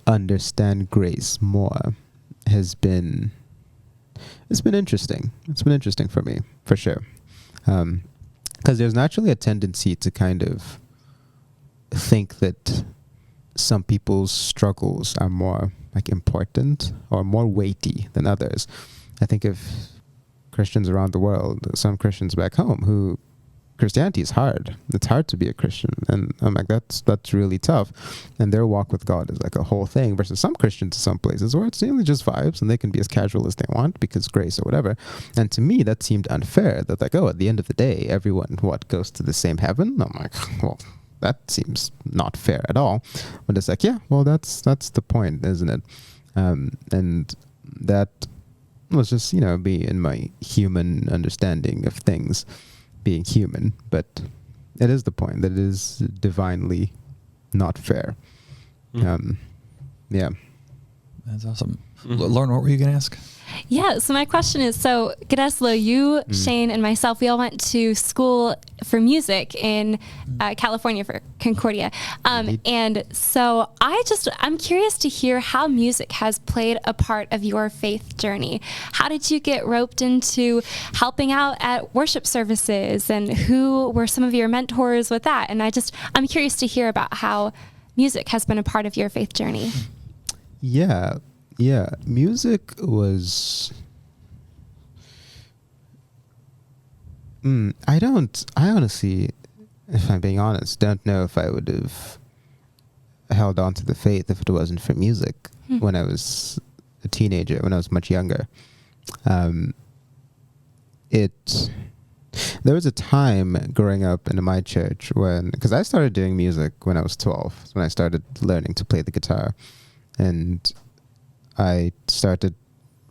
understand grace more it's been interesting. It's been interesting for me, for sure. Because there's naturally a tendency to kind of think that some people's struggles are more like important or more weighty than others. I think of Christians around the world, some Christians back home who Christianity is hard. It's hard to be a Christian. And I'm like, that's really tough. And their walk with God is like a whole thing, versus some Christians in some places where it's mainly just vibes and they can be as casual as they want because grace or whatever. And to me, that seemed unfair. That like, oh, at the end of the day, everyone, goes to the same heaven? I'm like, well, that seems not fair at all. But it's like, yeah, well, that's the point, isn't it? And that was just, be in my human understanding of things. Being human, but it is the point that it is divinely not fair. Yeah. That's awesome. Lauren, what were you going to ask? Yeah, so my question is, so Godesulloh, you, Shane, and myself, we all went to school for music in California for Concordia. And so I'm curious to hear how music has played a part of your faith journey. How did you get roped into helping out at worship services, and who were some of your mentors with that? And I'm curious to hear about how music has been a part of your faith journey. Yeah, music was... I honestly, if I'm being honest, don't know if I would have held on to the faith if it wasn't for music when I was a teenager, when I was much younger. There was a time growing up in my church because I started doing music when I was 12, when I started learning to play the guitar. And I started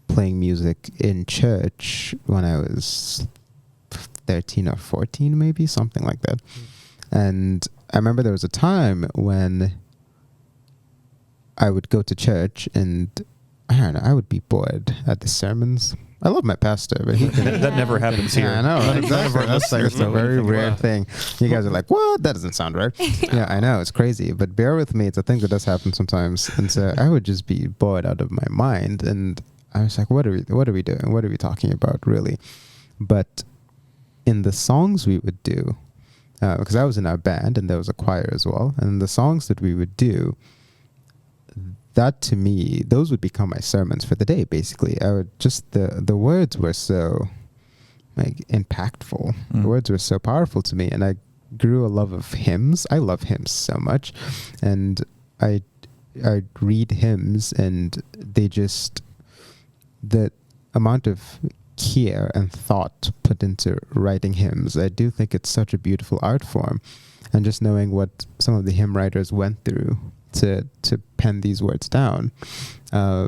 playing music in church when I was 13 or 14, maybe, something like that. And I remember there was a time when I would go to church and, I don't know, I would be bored at the sermons. I love my pastor, but that never happens here. Yeah, I know. Exactly. That's like a very weird thing. You guys are like, what? That doesn't sound right. Yeah, I know. It's crazy. But bear with me. It's a thing that does happen sometimes. And so I would just be bored out of my mind. And I was like, what are we doing? What are we talking about, really? But in the songs we would do, because I was in our band and there was a choir as well, and the songs that we would do, that to me, those would become my sermons for the day, basically. I would just, the words were so like impactful. The words were so powerful to me, and I grew a love of hymns. I love hymns so much. And I read hymns, and the amount of care and thought put into writing hymns, I do think it's such a beautiful art form. And just knowing what some of the hymn writers went through to pen these words down, I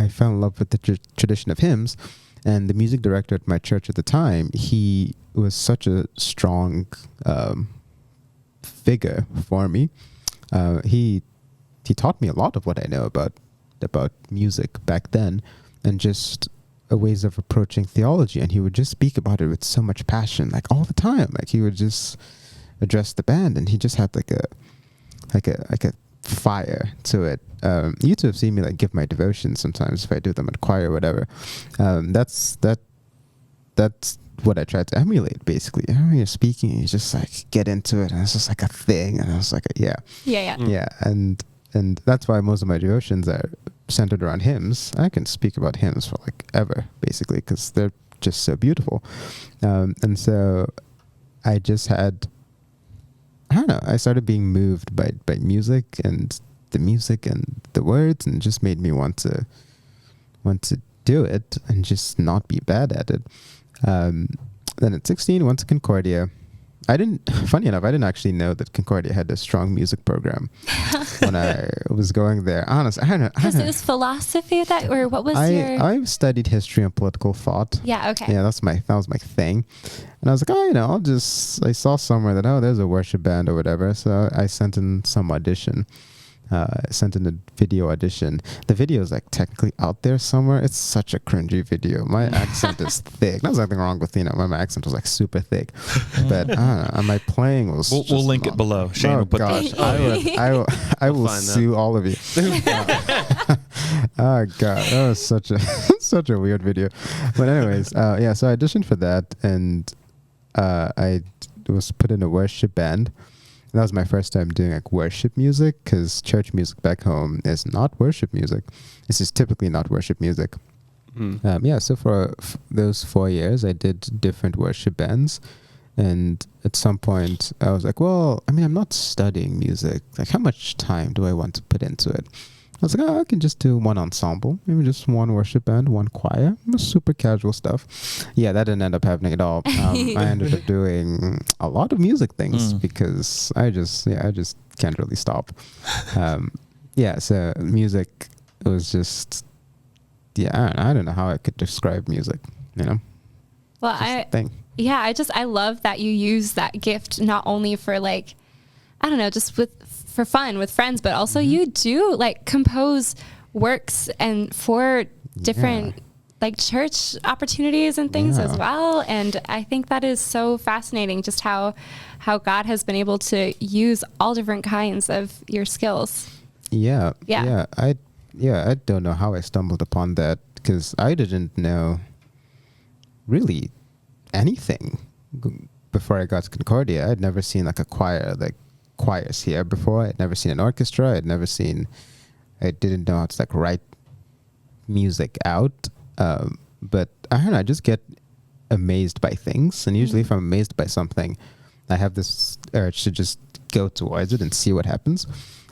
fell in love with the tradition of hymns. And the music director at my church at the time, he was such a strong figure for me. He taught me a lot of what I know about music back then, and just ways of approaching theology. And he would just speak about it with so much passion, like all the time. Like he would just address the band, and he just had like a fire to it. You two have seen me like give my devotions sometimes if I do them at choir or whatever. That's what I tried to emulate, basically. You're speaking, and you just like get into it, and it's just like a thing. And I was like, yeah, and that's why most of my devotions are centered around hymns. I can speak about hymns for like ever, basically, because they're just so beautiful. And so I just had, I don't know, I started being moved by music and the words, and it just made me want to do it and just not be bad at it. Then at 16, went to Concordia. Funny enough, I didn't actually know that Concordia had a strong music program when I was going there. Honestly, I don't know. Because it was philosophy or what was your... I studied history and political thought. Yeah, okay. Yeah, that was my thing. And I was like, I saw somewhere that, there's a worship band or whatever. So I sent in some audition. Sent in a video audition. The video is like technically out there somewhere. It's such a cringy video. My accent is thick. There's nothing wrong with my accent was like super thick, but I don't know. And my playing was. We'll link it below. Shane will put that. I will sue all of you. Oh god, that was such a weird video. But anyways, so I auditioned for that, and I was put in a worship band. That was my first time doing like worship music, because church music back home is not worship music. This is typically not worship music. So for those 4 years, I did different worship bands. And at some point, I was like, well, I'm not studying music. Like, how much time do I want to put into it? I was like, I can just do one ensemble, maybe just one worship band, one choir, super casual stuff. Yeah, that didn't end up happening at all. I ended up doing a lot of music things because I just can't really stop. So music was just, I don't know how I could describe music, Well, I love that you use that gift not only for like, I don't know, just for fun with friends, but also you do like compose works and for different like church opportunities and things as well. And I think that is so fascinating, just how God has been able to use all different kinds of your skills. I don't know how I stumbled upon that, because I didn't know really anything before I got to Concordia. I'd never seen like a choir, like choirs here before. I'd never seen an orchestra. I didn't know how to like write music out. But I don't know, I just get amazed by things. And usually if I'm amazed by something, I have this urge to just go towards it and see what happens.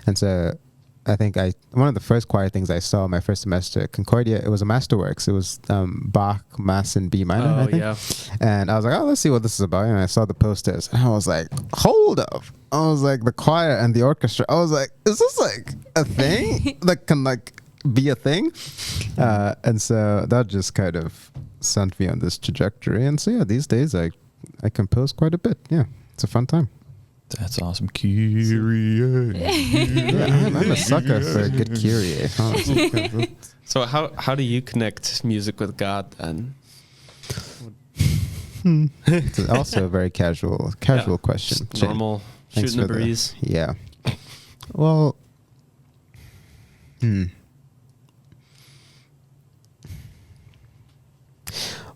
And so I think one of the first choir things I saw my first semester at Concordia, it was a masterworks. It was Bach, Mass in B minor, I think. Yeah. And I was like, let's see what this is about. And I saw the posters, and I was like, hold up. I was like, the choir and the orchestra. I was like, is this like a thing that can like be a thing? And so that just kind of sent me on this trajectory. And so these days I compose quite a bit. Yeah, it's a fun time. That's awesome. Kyrie. I'm a sucker for a good Kyrie. So how do you connect music with God then? It's also a very casual question. Just normal, shooting the breeze. Well,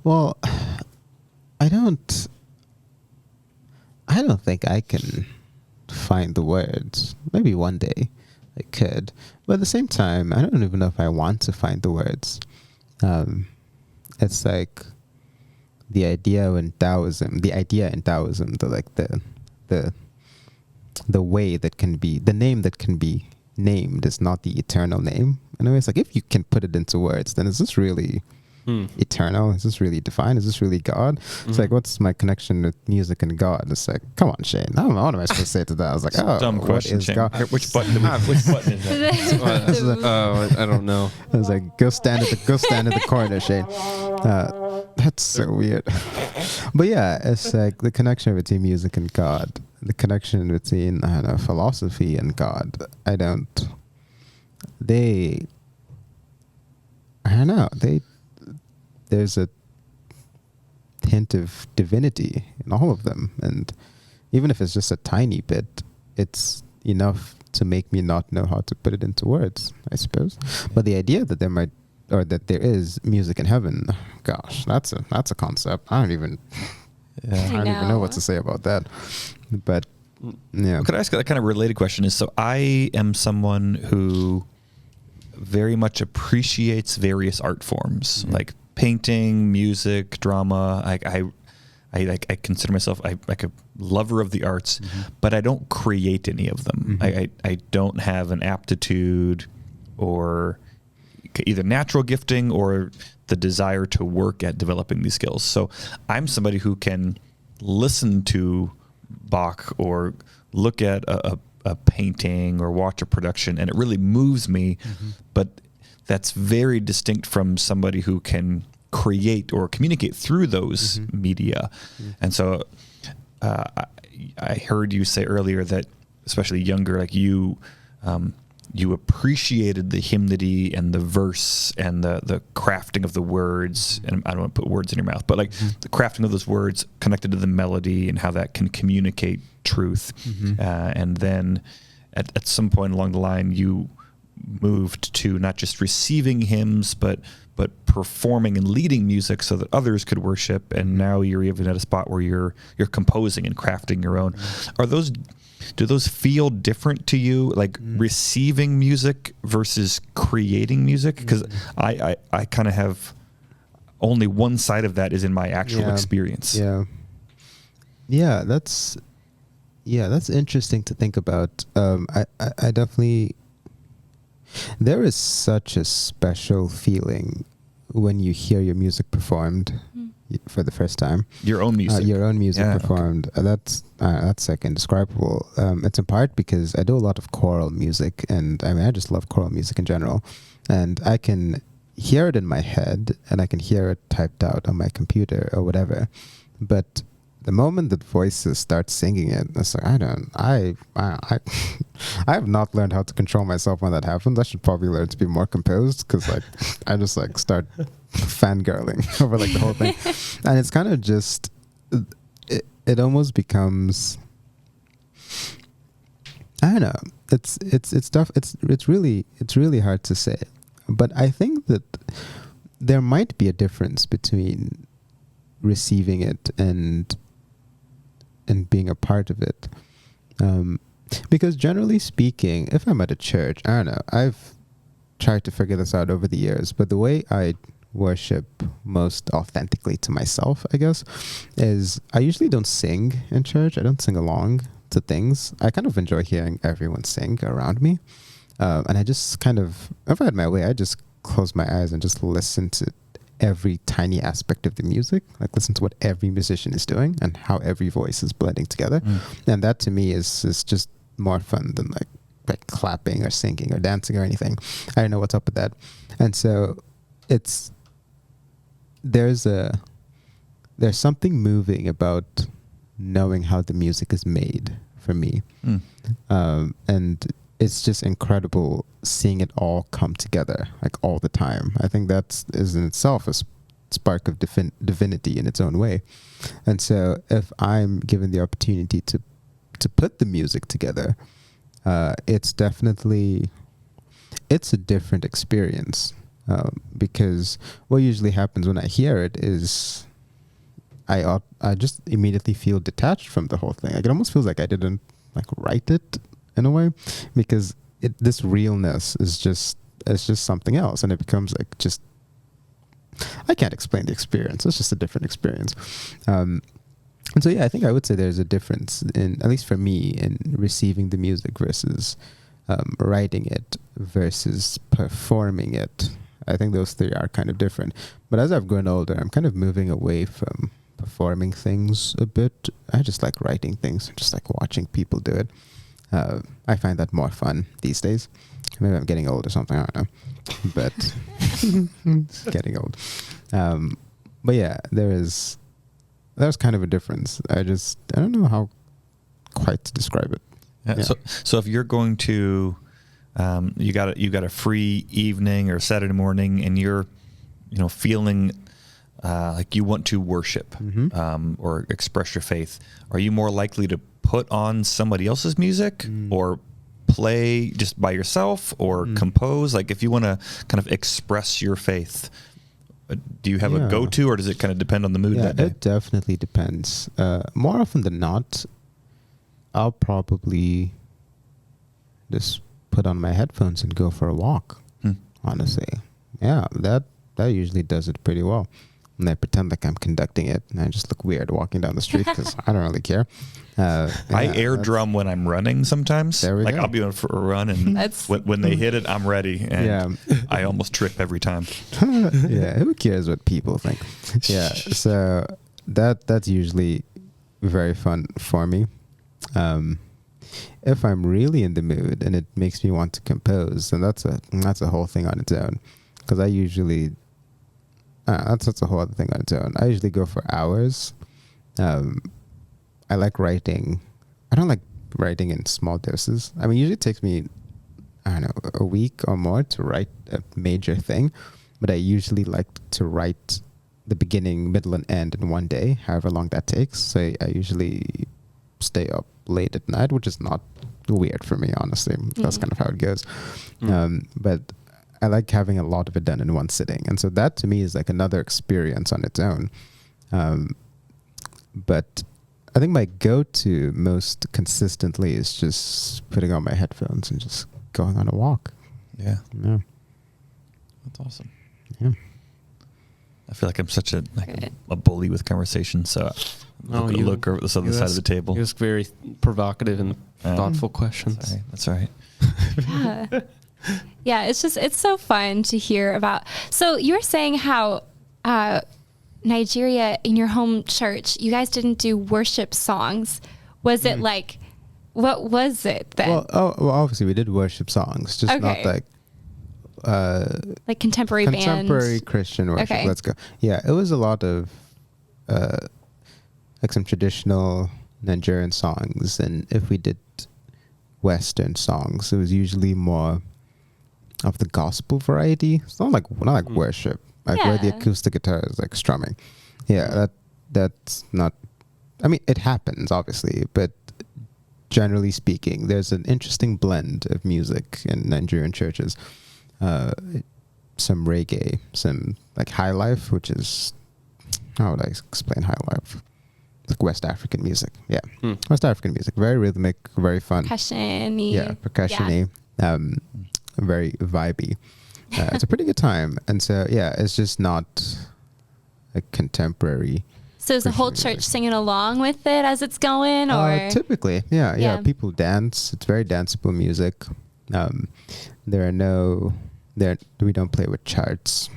well, I don't think I can find the words. Maybe one day I could. But at the same time, I don't even know if I want to find the words. It's like the idea in Taoism, the way that can be, the name that can be named is not the eternal name. And it's like, if you can put it into words, then is this really eternal? Is this really divine? Is this really God? It's like, what's my connection with music and God? It's like, come on, Shane. I don't know, what am I supposed to say to that? I was like, oh, dumb question, what is Shane. God? Which button is that? I don't know. I was like, go stand in the corner, Shane. That's so weird. But yeah, it's like the connection between music and God, the connection between, I don't know, philosophy and God. There's a hint of divinity in all of them. And even if it's just a tiny bit, it's enough to make me not know how to put it into words, I suppose. But the idea that there is music in heaven, gosh, that's a concept. I don't even know what to say about that. But yeah. Could I ask a kind of related question? So I am someone who very much appreciates various art forms, like painting, music, drama. I consider myself like a lover of the arts, but I don't create any of them. I don't have an aptitude or either natural gifting or the desire to work at developing these skills. So I'm somebody who can listen to Bach or look at a painting or watch a production, and it really moves me. But that's very distinct from somebody who can create or communicate through those media. And so I heard you say earlier that, especially younger, like you appreciated the hymnody and the verse and the crafting of the words. And I don't want to put words in your mouth, but like the crafting of those words connected to the melody and how that can communicate truth. And then at some point along the line, you moved to not just receiving hymns, but performing and leading music so that others could worship. And now you're even at a spot where you're composing and crafting your own. Do those feel different to you, like receiving music versus creating music? Because I kind of have only one side of that is in my actual experience. Yeah, that's interesting to think about. I definitely, there is such a special feeling when you hear your music performed for the first time. Your own music. Performed. That's like indescribable. It's in part because I do a lot of choral music, and I just love choral music in general. And I can hear it in my head, and I can hear it typed out on my computer or whatever. But the moment that voices start singing it, it's like, I have not learned how to control myself when that happens. I should probably learn to be more composed, because like I just like start fangirling over like the whole thing. And it's kind of just, it almost becomes, I don't know. It's tough. It's really hard to say. But I think that there might be a difference between receiving it and being a part of it. Because generally speaking, if I'm at a church, I don't know, I've tried to figure this out over the years, but the way I worship most authentically to myself, I guess, is I usually don't sing in church. I don't sing along to things. I kind of enjoy hearing everyone sing around me. And I just kind of, if I had my way, I just close my eyes and just listen to every tiny aspect of the music, like listen to what every musician is doing and how every voice is blending together. And that to me is just more fun than like clapping or singing or dancing or anything. I don't know what's up with that. And so there's something moving about knowing how the music is made for me. And it's just incredible seeing it all come together, like all the time. I think that is in itself a spark of divinity in its own way. And so if I'm given the opportunity to put the music together, it's a different experience. Because what usually happens when I hear it is I just immediately feel detached from the whole thing. Like it almost feels like I didn't like write it in a way, because this realness is just something else, and it becomes like just, I can't explain the experience. It's just a different experience. And so yeah, I think I would say there's a difference in, at least for me, in receiving the music versus writing it versus performing it. I think those three are kind of different. But as I've grown older, I'm kind of moving away from performing things a bit. I just like writing things. I just like watching people do it. I find that more fun these days. Maybe I'm getting old or something. I don't know. But getting old. But yeah, there's kind of a difference. I don't know how quite to describe it. Yeah. So if you're going to, you got a free evening or Saturday morning, and you're, feeling like you want to worship or express your faith, are you more likely to put on somebody else's music or play just by yourself or compose? Like if you want to kind of express your faith, do you have a go-to, or does it kind of depend on the mood that day? It definitely depends. More often than not, I'll probably just put on my headphones and go for a walk, honestly. Yeah, that usually does it pretty well. And I pretend like I'm conducting it, and I just look weird walking down the street because I don't really care. I air drum when I'm running sometimes. There we go. I'll be on for a run, and when they hit it, I'm ready. And I almost trip every time. Yeah, who cares what people think? Yeah, so that's usually very fun for me. If I'm really in the mood and it makes me want to compose, then that's a whole thing on its own. Because I usually that's a whole other thing on its own. I usually go for hours. I like writing. I don't like writing in small doses. I mean, usually it takes me, I don't know, a week or more to write a major thing. But I usually like to write the beginning, middle, and end in one day, however long that takes. So I usually stay up late at night, which is not weird for me, honestly. That's kind of how it goes. But I like having a lot of it done in one sitting. And so that to me is like another experience on its own. But I think my go-to most consistently is just putting on my headphones and just going on a walk. Yeah. Yeah. That's awesome. Yeah. I feel like I'm such a bully with conversation, so you look over this other side of the table. You ask very provocative and thoughtful questions. That's right. Yeah. Yeah, it's so fun to hear about. So you were saying how Nigeria, in your home church, you guys didn't do worship songs. Was it like, what was it then? Well, obviously we did worship songs, just not like contemporary Christian worship. Okay. Let's go. Yeah, it was a lot of like some traditional Nigerian songs, and if we did Western songs, it was usually more of the gospel variety. It's not like worship, like where the acoustic guitar is like strumming. Yeah, that's not. I mean, it happens obviously, but generally speaking, there's an interesting blend of music in Nigerian churches. Some reggae, some like high life, which is, how would I explain high life? Like West African music. Yeah. West African music. Very rhythmic, very fun. Percussion-y. Yeah, percussion-y. Yeah. Very vibey. It's a pretty good time. And so, yeah, it's just not a contemporary. So is the whole church singing along with it as it's going, or? Typically, yeah. People dance. It's very danceable music. We don't play with charts.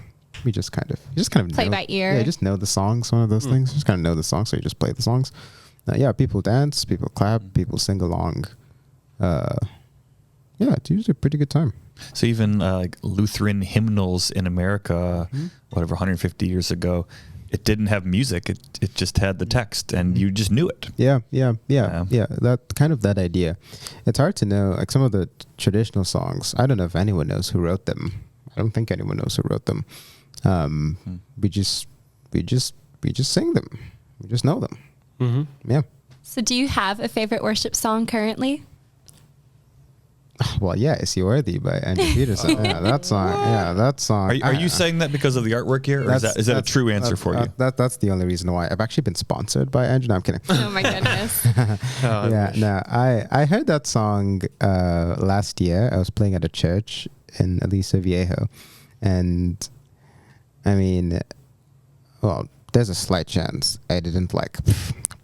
We just kind of play know, by ear. Yeah, just know the songs. One of those things. Just kind of know the songs, so you just play the songs. People dance, people clap, people sing along. It's usually a pretty good time. So even like Lutheran hymnals in America, 150 years ago, it didn't have music. It just had the text, and you just knew it. Yeah. That idea. It's hard to know. Like some of the traditional songs, I don't know if anyone knows who wrote them. I don't think anyone knows who wrote them. We just sing them. We just know them. Mm-hmm. Yeah. So do you have a favorite worship song currently? Well, yeah, Is He Worthy by Andrew Peterson. That song. Are you saying that because of the artwork here, or is that a true answer for you? That's the only reason why. I've actually been sponsored by Andrew. No, I'm kidding. Oh my goodness. I heard that song last year. I was playing at a church in Aliso Viejo, and I mean, well, there's a slight chance I didn't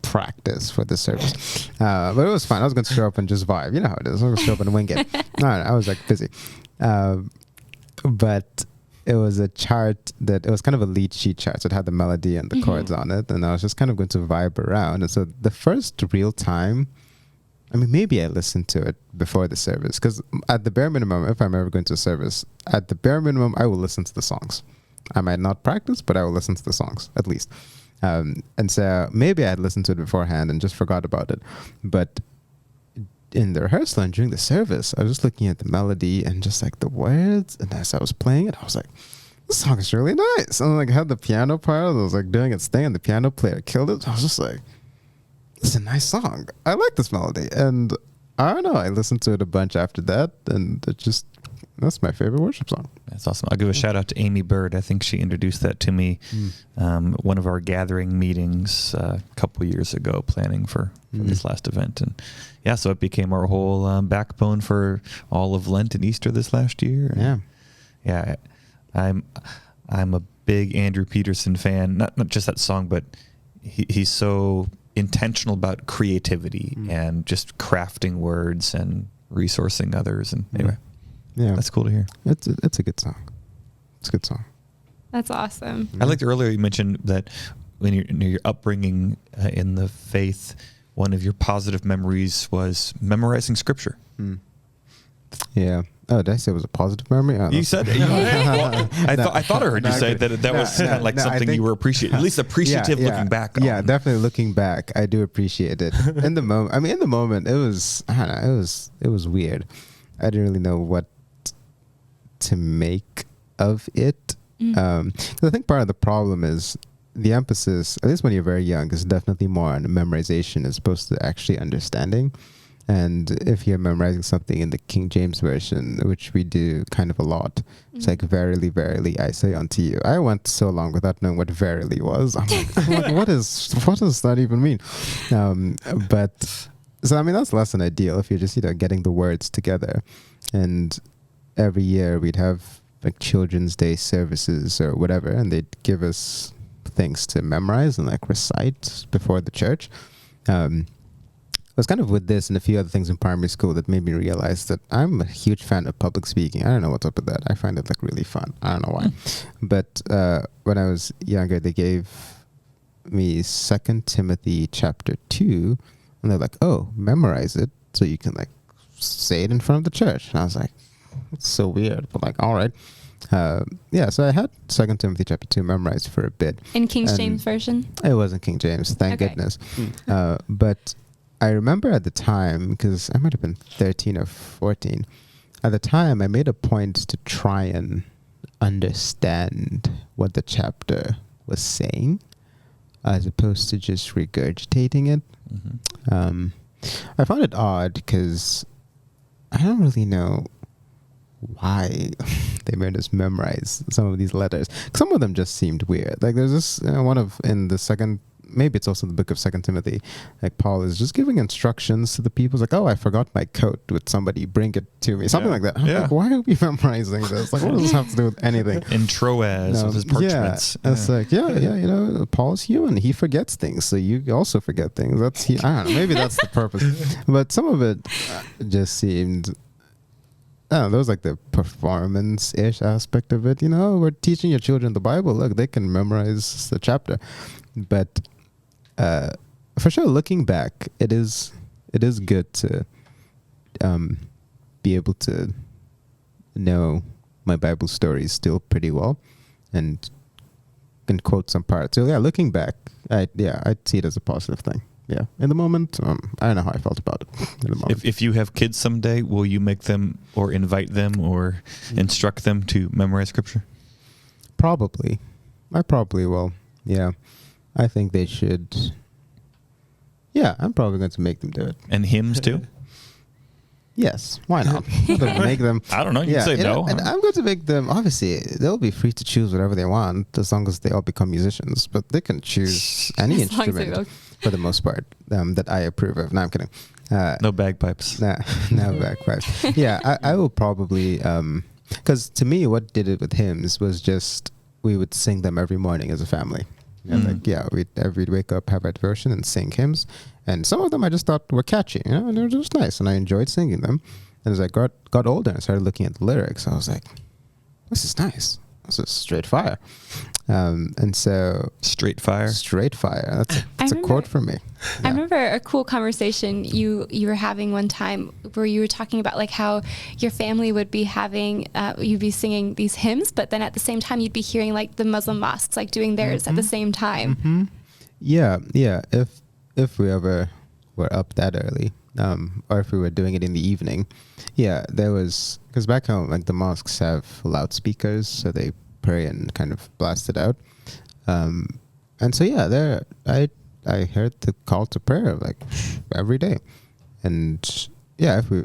practice for the service, but it was fun. I was going to show up and just vibe. You know how it is. I was going to show up and wing it. No, I was busy, but it was a chart that it was kind of a lead sheet chart. So it had the melody and the chords on it. And I was just kind of going to vibe around. And so the first real time, I mean, maybe I listened to it before the service, because at the bare minimum, if I'm ever going to a service, at the bare minimum, I will listen to the songs. I might not practice, but I will listen to the songs at least. And so maybe I had listened to it beforehand and just forgot about it. But in the rehearsal and during the service, I was just looking at the melody and just like the words. And as I was playing it, I was like, this song is really nice. And like I had the piano part, I was like doing its thing, and the piano player killed it. I was just like, this is a nice song. I like this melody. And I don't know, I listened to it a bunch after that, and it just, that's my favorite worship song. That's awesome. I'll give a shout out to Amy Bird. I think she introduced that to me one of our gathering meetings a couple years ago, planning for this last event. And yeah, so it became our whole backbone for all of Lent and Easter this last year. Yeah. Yeah. I'm a big Andrew Peterson fan. Not just that song, but he's so intentional about creativity and just crafting words and resourcing others. And anyway, yeah, that's cool to hear. It's a good song. It's a good song. That's awesome. I liked earlier you mentioned that when your upbringing in the faith, one of your positive memories was memorizing scripture. Yeah. Oh, did I say it was a positive memory? You said it. I thought I heard you say that was kind of like something you were appreciating, at least appreciative looking back on. Yeah, definitely looking back, I do appreciate it. In the moment, I mean, in the moment, it was, I don't know, it was weird. I didn't really know what to make of it. I think part of the problem is the emphasis, at least when you're very young, is definitely more on memorization as opposed to actually understanding. And if you're memorizing something in the King James Version, which we do kind of a lot, it's like, verily, verily, I say unto you. I went so long without knowing what verily was. I'm like, what does that even mean? But so, I mean, that's less than ideal if you're just, getting the words together. And every year we'd have like Children's Day services or whatever, and they'd give us things to memorize and like recite before the church. It was kind of with this and a few other things in primary school that made me realize that I'm a huge fan of public speaking. I don't know what's up with that. I find it like really fun. I don't know why. But when I was younger, they gave me 2 Timothy chapter 2, and they're like, oh, memorize it so you can like say it in front of the church. And I was like, it's so weird, but like, all right. So I had 2 Timothy chapter 2 memorized for a bit. In King James Version? It wasn't King James, thank goodness. But I remember at the time, because I might have been 13 or 14, at the time I made a point to try and understand what the chapter was saying as opposed to just regurgitating it. I found it odd because I don't really know why they made us memorize some of these letters. Some of them just seemed weird. Like there's this one in the second, maybe it's also the book of 2 Timothy, like Paul is just giving instructions to the people. It's like, oh, I forgot my coat. Would somebody bring it to me? Something like that. I'm like, why are we memorizing this? Like, what does this have to do with anything? In Troas with his parchments. It's like, Paul's human. He forgets things. So you also forget things. I don't know. Maybe that's the purpose. But some of it just seemed, I don't know, there was like the performance-ish aspect of it. We're teaching your children the Bible. Look, they can memorize the chapter. But for sure, looking back, it is good to be able to know my Bible stories still pretty well and can quote some parts. So yeah, looking back, I'd see it as a positive thing. Yeah, in the moment, I don't know how I felt about it. In the moment. If you have kids someday, will you make them or invite them or instruct them to memorize scripture? Probably. I probably will. Yeah. I think they should. Yeah, I'm probably going to make them do it. And hymns too? Yes, why not? Make them. I don't know. You can say no. And I'm going to make them. Obviously, they'll be free to choose whatever they want as long as they all become musicians. But they can choose any instrument for the most part that I approve of. No, I'm kidding. No bagpipes. No bagpipes. Yeah, I will probably. Because to me, what did it with hymns was just we would sing them every morning as a family. And we'd wake up, have our devotion, and sing hymns. And some of them I just thought were catchy, and they were just nice, and I enjoyed singing them. And as I got older and started looking at the lyrics, I was like, this is nice. This is straight fire. And so straight fire. That's a quote from me. I remember a cool conversation you were having one time where you were talking about like how your family would be having, you'd be singing these hymns, but then at the same time you'd be hearing like the Muslim mosques like doing theirs at the same time. Mm-hmm. Yeah. If we ever were up that early, or if we were doing it in the evening, there was, because back home like the mosques have loudspeakers, so they pray and kind of blast it out. And so there I heard the call to prayer like every day, and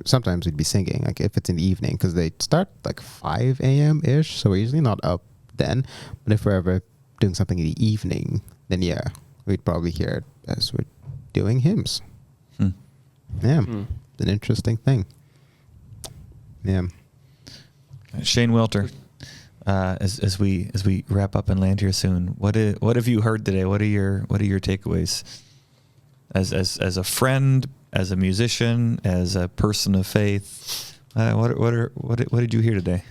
sometimes we'd be singing like if it's in the evening, because they start like 5 a.m. ish, so we're usually not up then. But if we're ever doing something in the evening, then we'd probably hear it as we're doing hymns. It's an interesting thing. Shane Welter, as we wrap up and land here soon, what have you heard today? What are your takeaways as a friend, as a musician, as a person of faith? What did you hear today?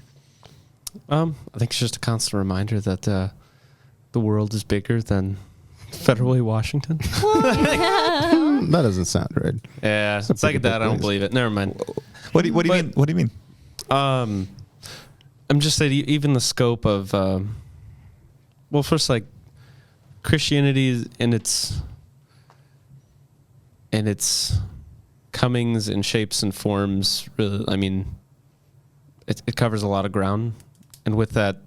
I think it's just a constant reminder that the world is bigger than federally Washington. That doesn't sound right. Yeah, it's like that. I don't believe it. Never mind. What do you mean? What do you mean? I'm just saying, even the scope of, first, like Christianity and its comings and shapes and forms. Really, I mean, it covers a lot of ground, and with that,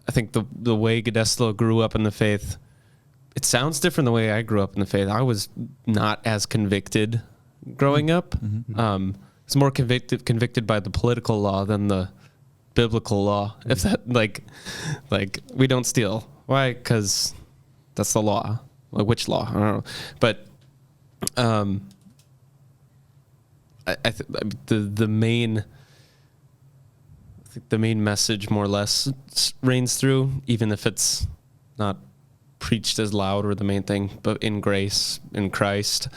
I think the way Godesulloh grew up in the faith, it sounds different the way I grew up in the faith. I was not as convicted growing up. Mm-hmm. It's more convicted by the political law than the biblical law. If that like we don't steal. Why? Because that's the law. Like, which law? I don't know. But the main message more or less reigns through, even if it's not preached as loud or the main thing, but in grace, in Christ,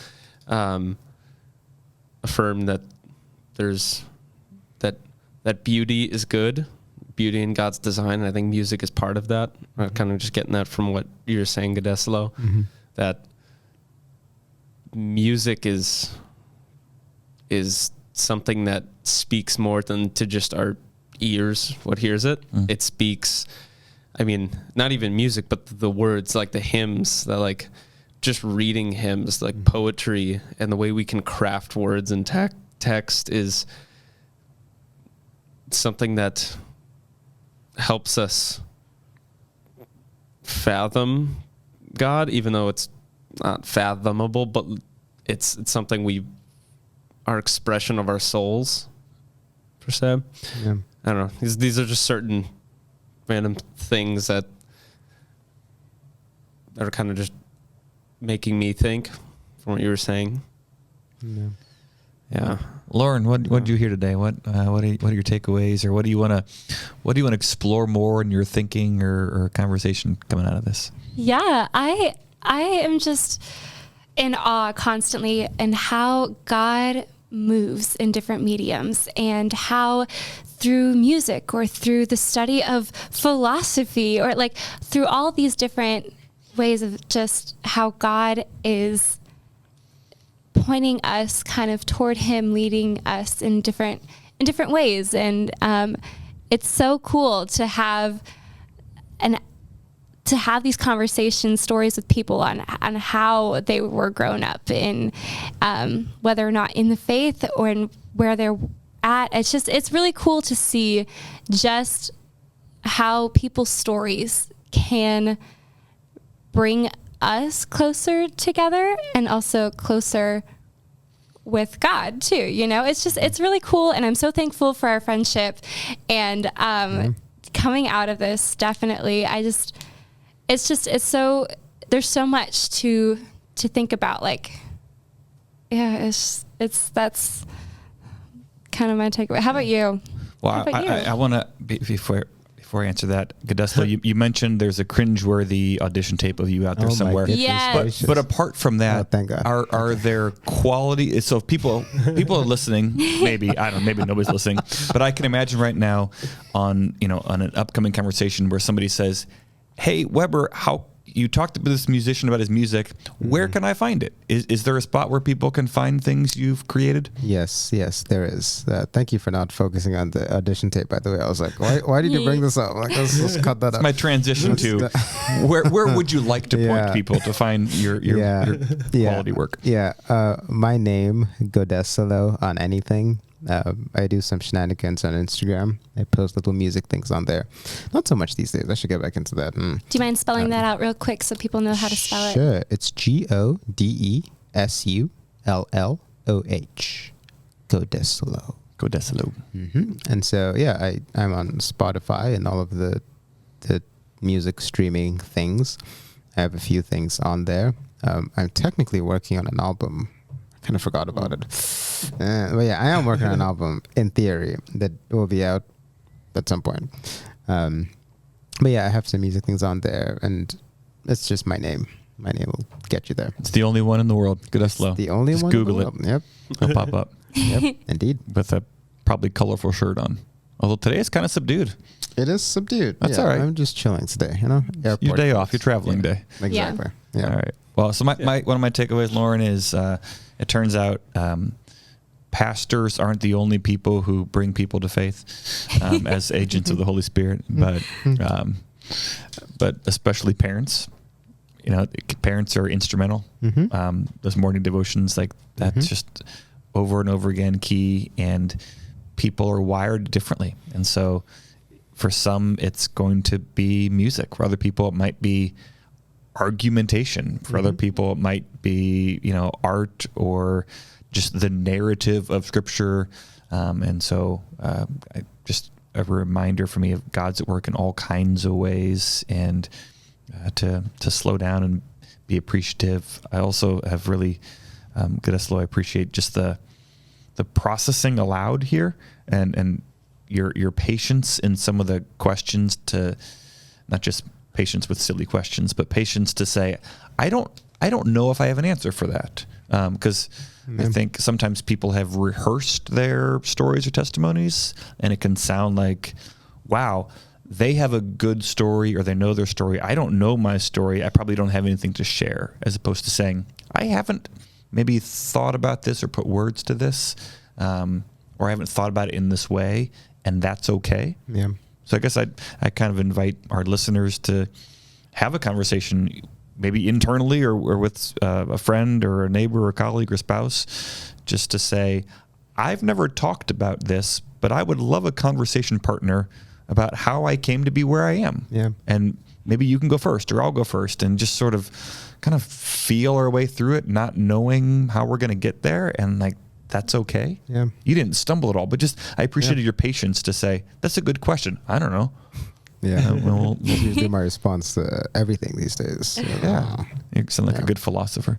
affirm that there's that beauty is good, beauty in God's design. And I think music is part of that. I'm kind of just getting that from what you're saying, Godesulloh, that music is something that speaks more than to just our ears, what hears it. It speaks, I mean, not even music, but the words, like the hymns, that like just reading hymns, like poetry, and the way we can craft words and text is something that helps us fathom God, even though it's not fathomable, but it's something our expression of our souls, per se. Yeah. I don't know. These are just certain random things that are kind of just making me think from what you were saying. Yeah. Lauren, what did you hear today? What are your takeaways, or what do you want to explore more in your thinking or conversation coming out of this? Yeah, I am just in awe constantly in how God moves in different mediums, and how through music or through the study of philosophy, or like through all these different ways of just how God is pointing us kind of toward him, leading us in different ways. And it's so cool to have these conversation stories with people on how they were grown up in, whether or not in the faith or in where they're at. It's really cool to see just how people's stories can bring us closer together, and also closer with God too. It's really cool. And I'm so thankful for our friendship, and coming out of this, definitely, there's so much to think about. Like, that's kind of my takeaway. How about you? Well, I want to, before Before I answer that, Godesulloh, you mentioned there's a cringeworthy audition tape of you out there somewhere. Yes. But apart from that, thank God. are there quality? So if people are listening, maybe nobody's listening, but I can imagine right now on an upcoming conversation where somebody says, "Hey Weber, how you talked to this musician about his music. Where can I find it? Is there a spot where people can find things you've created?" Yes, there is. Thank you for not focusing on the audition tape, by the way. I was like, why did you bring this up? Like, let's cut that It's up. my transition to where would you like to point people to find your quality work? Yeah, my name, Godesulloh, on anything. I do some shenanigans on Instagram. I post little music things on there. Not so much these days. I should get back into that. Do you mind spelling that out real quick so people know how to spell it? Sure. It's Godesulloh. Godesulloh. Godesulloh. And so, I'm on Spotify and all of the music streaming things. I have a few things on there. I'm technically working on an album. I kind of forgot about it. But yeah, I am working on an album in theory that will be out at some point. But yeah, I have some music things on there, and it's just my name. My name will get you there. It's the only one in the world. Godesulloh. The only Just one. Google it. Yep. It'll pop up. Yep. Indeed. With a probably colorful shirt on. Although today is kind of subdued. It is subdued. That's all right. I'm just chilling today. Airport Your day off. Your traveling day. Exactly. Yeah. All right. Well, so one of my takeaways, Lauren, is it turns out pastors aren't the only people who bring people to faith as agents of the Holy Spirit, but especially parents. Parents are instrumental. Those morning devotions, like that's just over and over again key, and people are wired differently. And so for some, it's going to be music. For other people, it might be argumentation. For other people, it might be, art or just the narrative of Scripture. And so just a reminder for me of God's at work in all kinds of ways, and to slow down and be appreciative. I also have really, Godesulloh, I appreciate just the processing aloud here, and your patience in some of the questions, to not just patience with silly questions, but patience to say, I don't know if I have an answer for that. Because I think sometimes people have rehearsed their stories or testimonies, and it can sound like, wow, they have a good story or they know their story. I don't know my story. I probably don't have anything to share, as opposed to saying, I haven't maybe thought about this or put words to this, or I haven't thought about it in this way, and that's okay. Yeah. So I guess I kind of invite our listeners to have a conversation, maybe internally or with a friend or a neighbor or a colleague or spouse, just to say, I've never talked about this, but I would love a conversation partner about how I came to be where I am. Yeah. And maybe you can go first or I'll go first, and just sort of kind of feel our way through it, not knowing how we're going to get there. And like, that's okay. Yeah. You didn't stumble at all, but just, I appreciated your patience to say, that's a good question. I don't know. Yeah. We'll That's usually my response to everything these days. So, yeah. You sound like a good philosopher.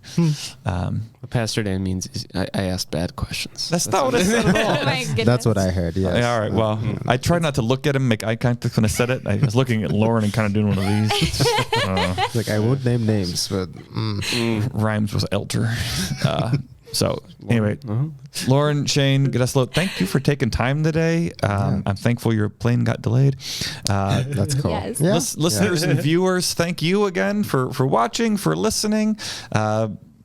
What Pastor Dan means is I asked bad questions. That's not what I said at all. Oh my goodness. That's what I heard. Yes. Yeah, all right. Well, I tried not to look at him, make eye contact when I said it. I was looking at Lauren and kind of doing one of these. It's like, I won't name names, but Rhymes with elder. So anyway, Lauren, Shane, Godesulloh, thank you for taking time today. I'm thankful your plane got delayed. that's cool. Yes. Yeah. Listeners and viewers, thank you again for watching, for listening.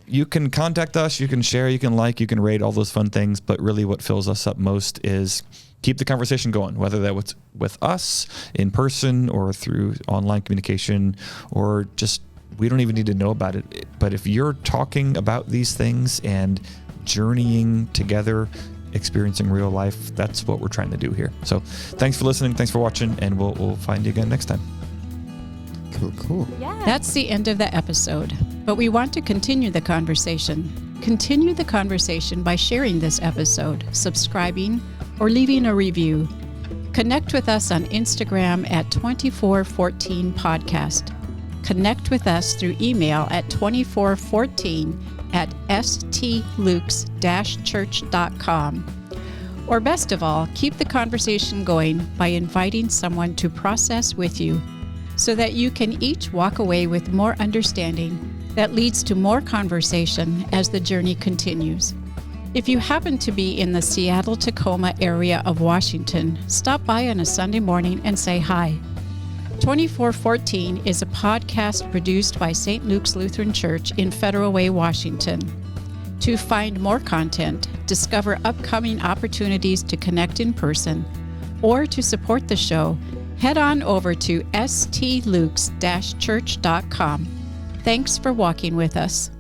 You can contact us, you can share, you can like, you can rate, all those fun things. But really what fills us up most is keep the conversation going, whether that was with us in person or through online communication, or just, we don't even need to know about it. But if you're talking about these things and journeying together, experiencing real life, that's what we're trying to do here. So thanks for listening. Thanks for watching. And we'll find you again next time. Cool. Yeah. That's the end of the episode, but we want to continue the conversation. Continue the conversation by sharing this episode, subscribing, or leaving a review. Connect with us on Instagram at 2414 Podcast. Connect with us through email at 2414@stlukes-church.com. Or best of all, keep the conversation going by inviting someone to process with you so that you can each walk away with more understanding that leads to more conversation as the journey continues. If you happen to be in the Seattle-Tacoma area of Washington, stop by on a Sunday morning and say hi. 2414 is a podcast produced by St. Luke's Lutheran Church in Federal Way, Washington. To find more content, discover upcoming opportunities to connect in person, or to support the show, head on over to stlukes-church.com. Thanks for walking with us.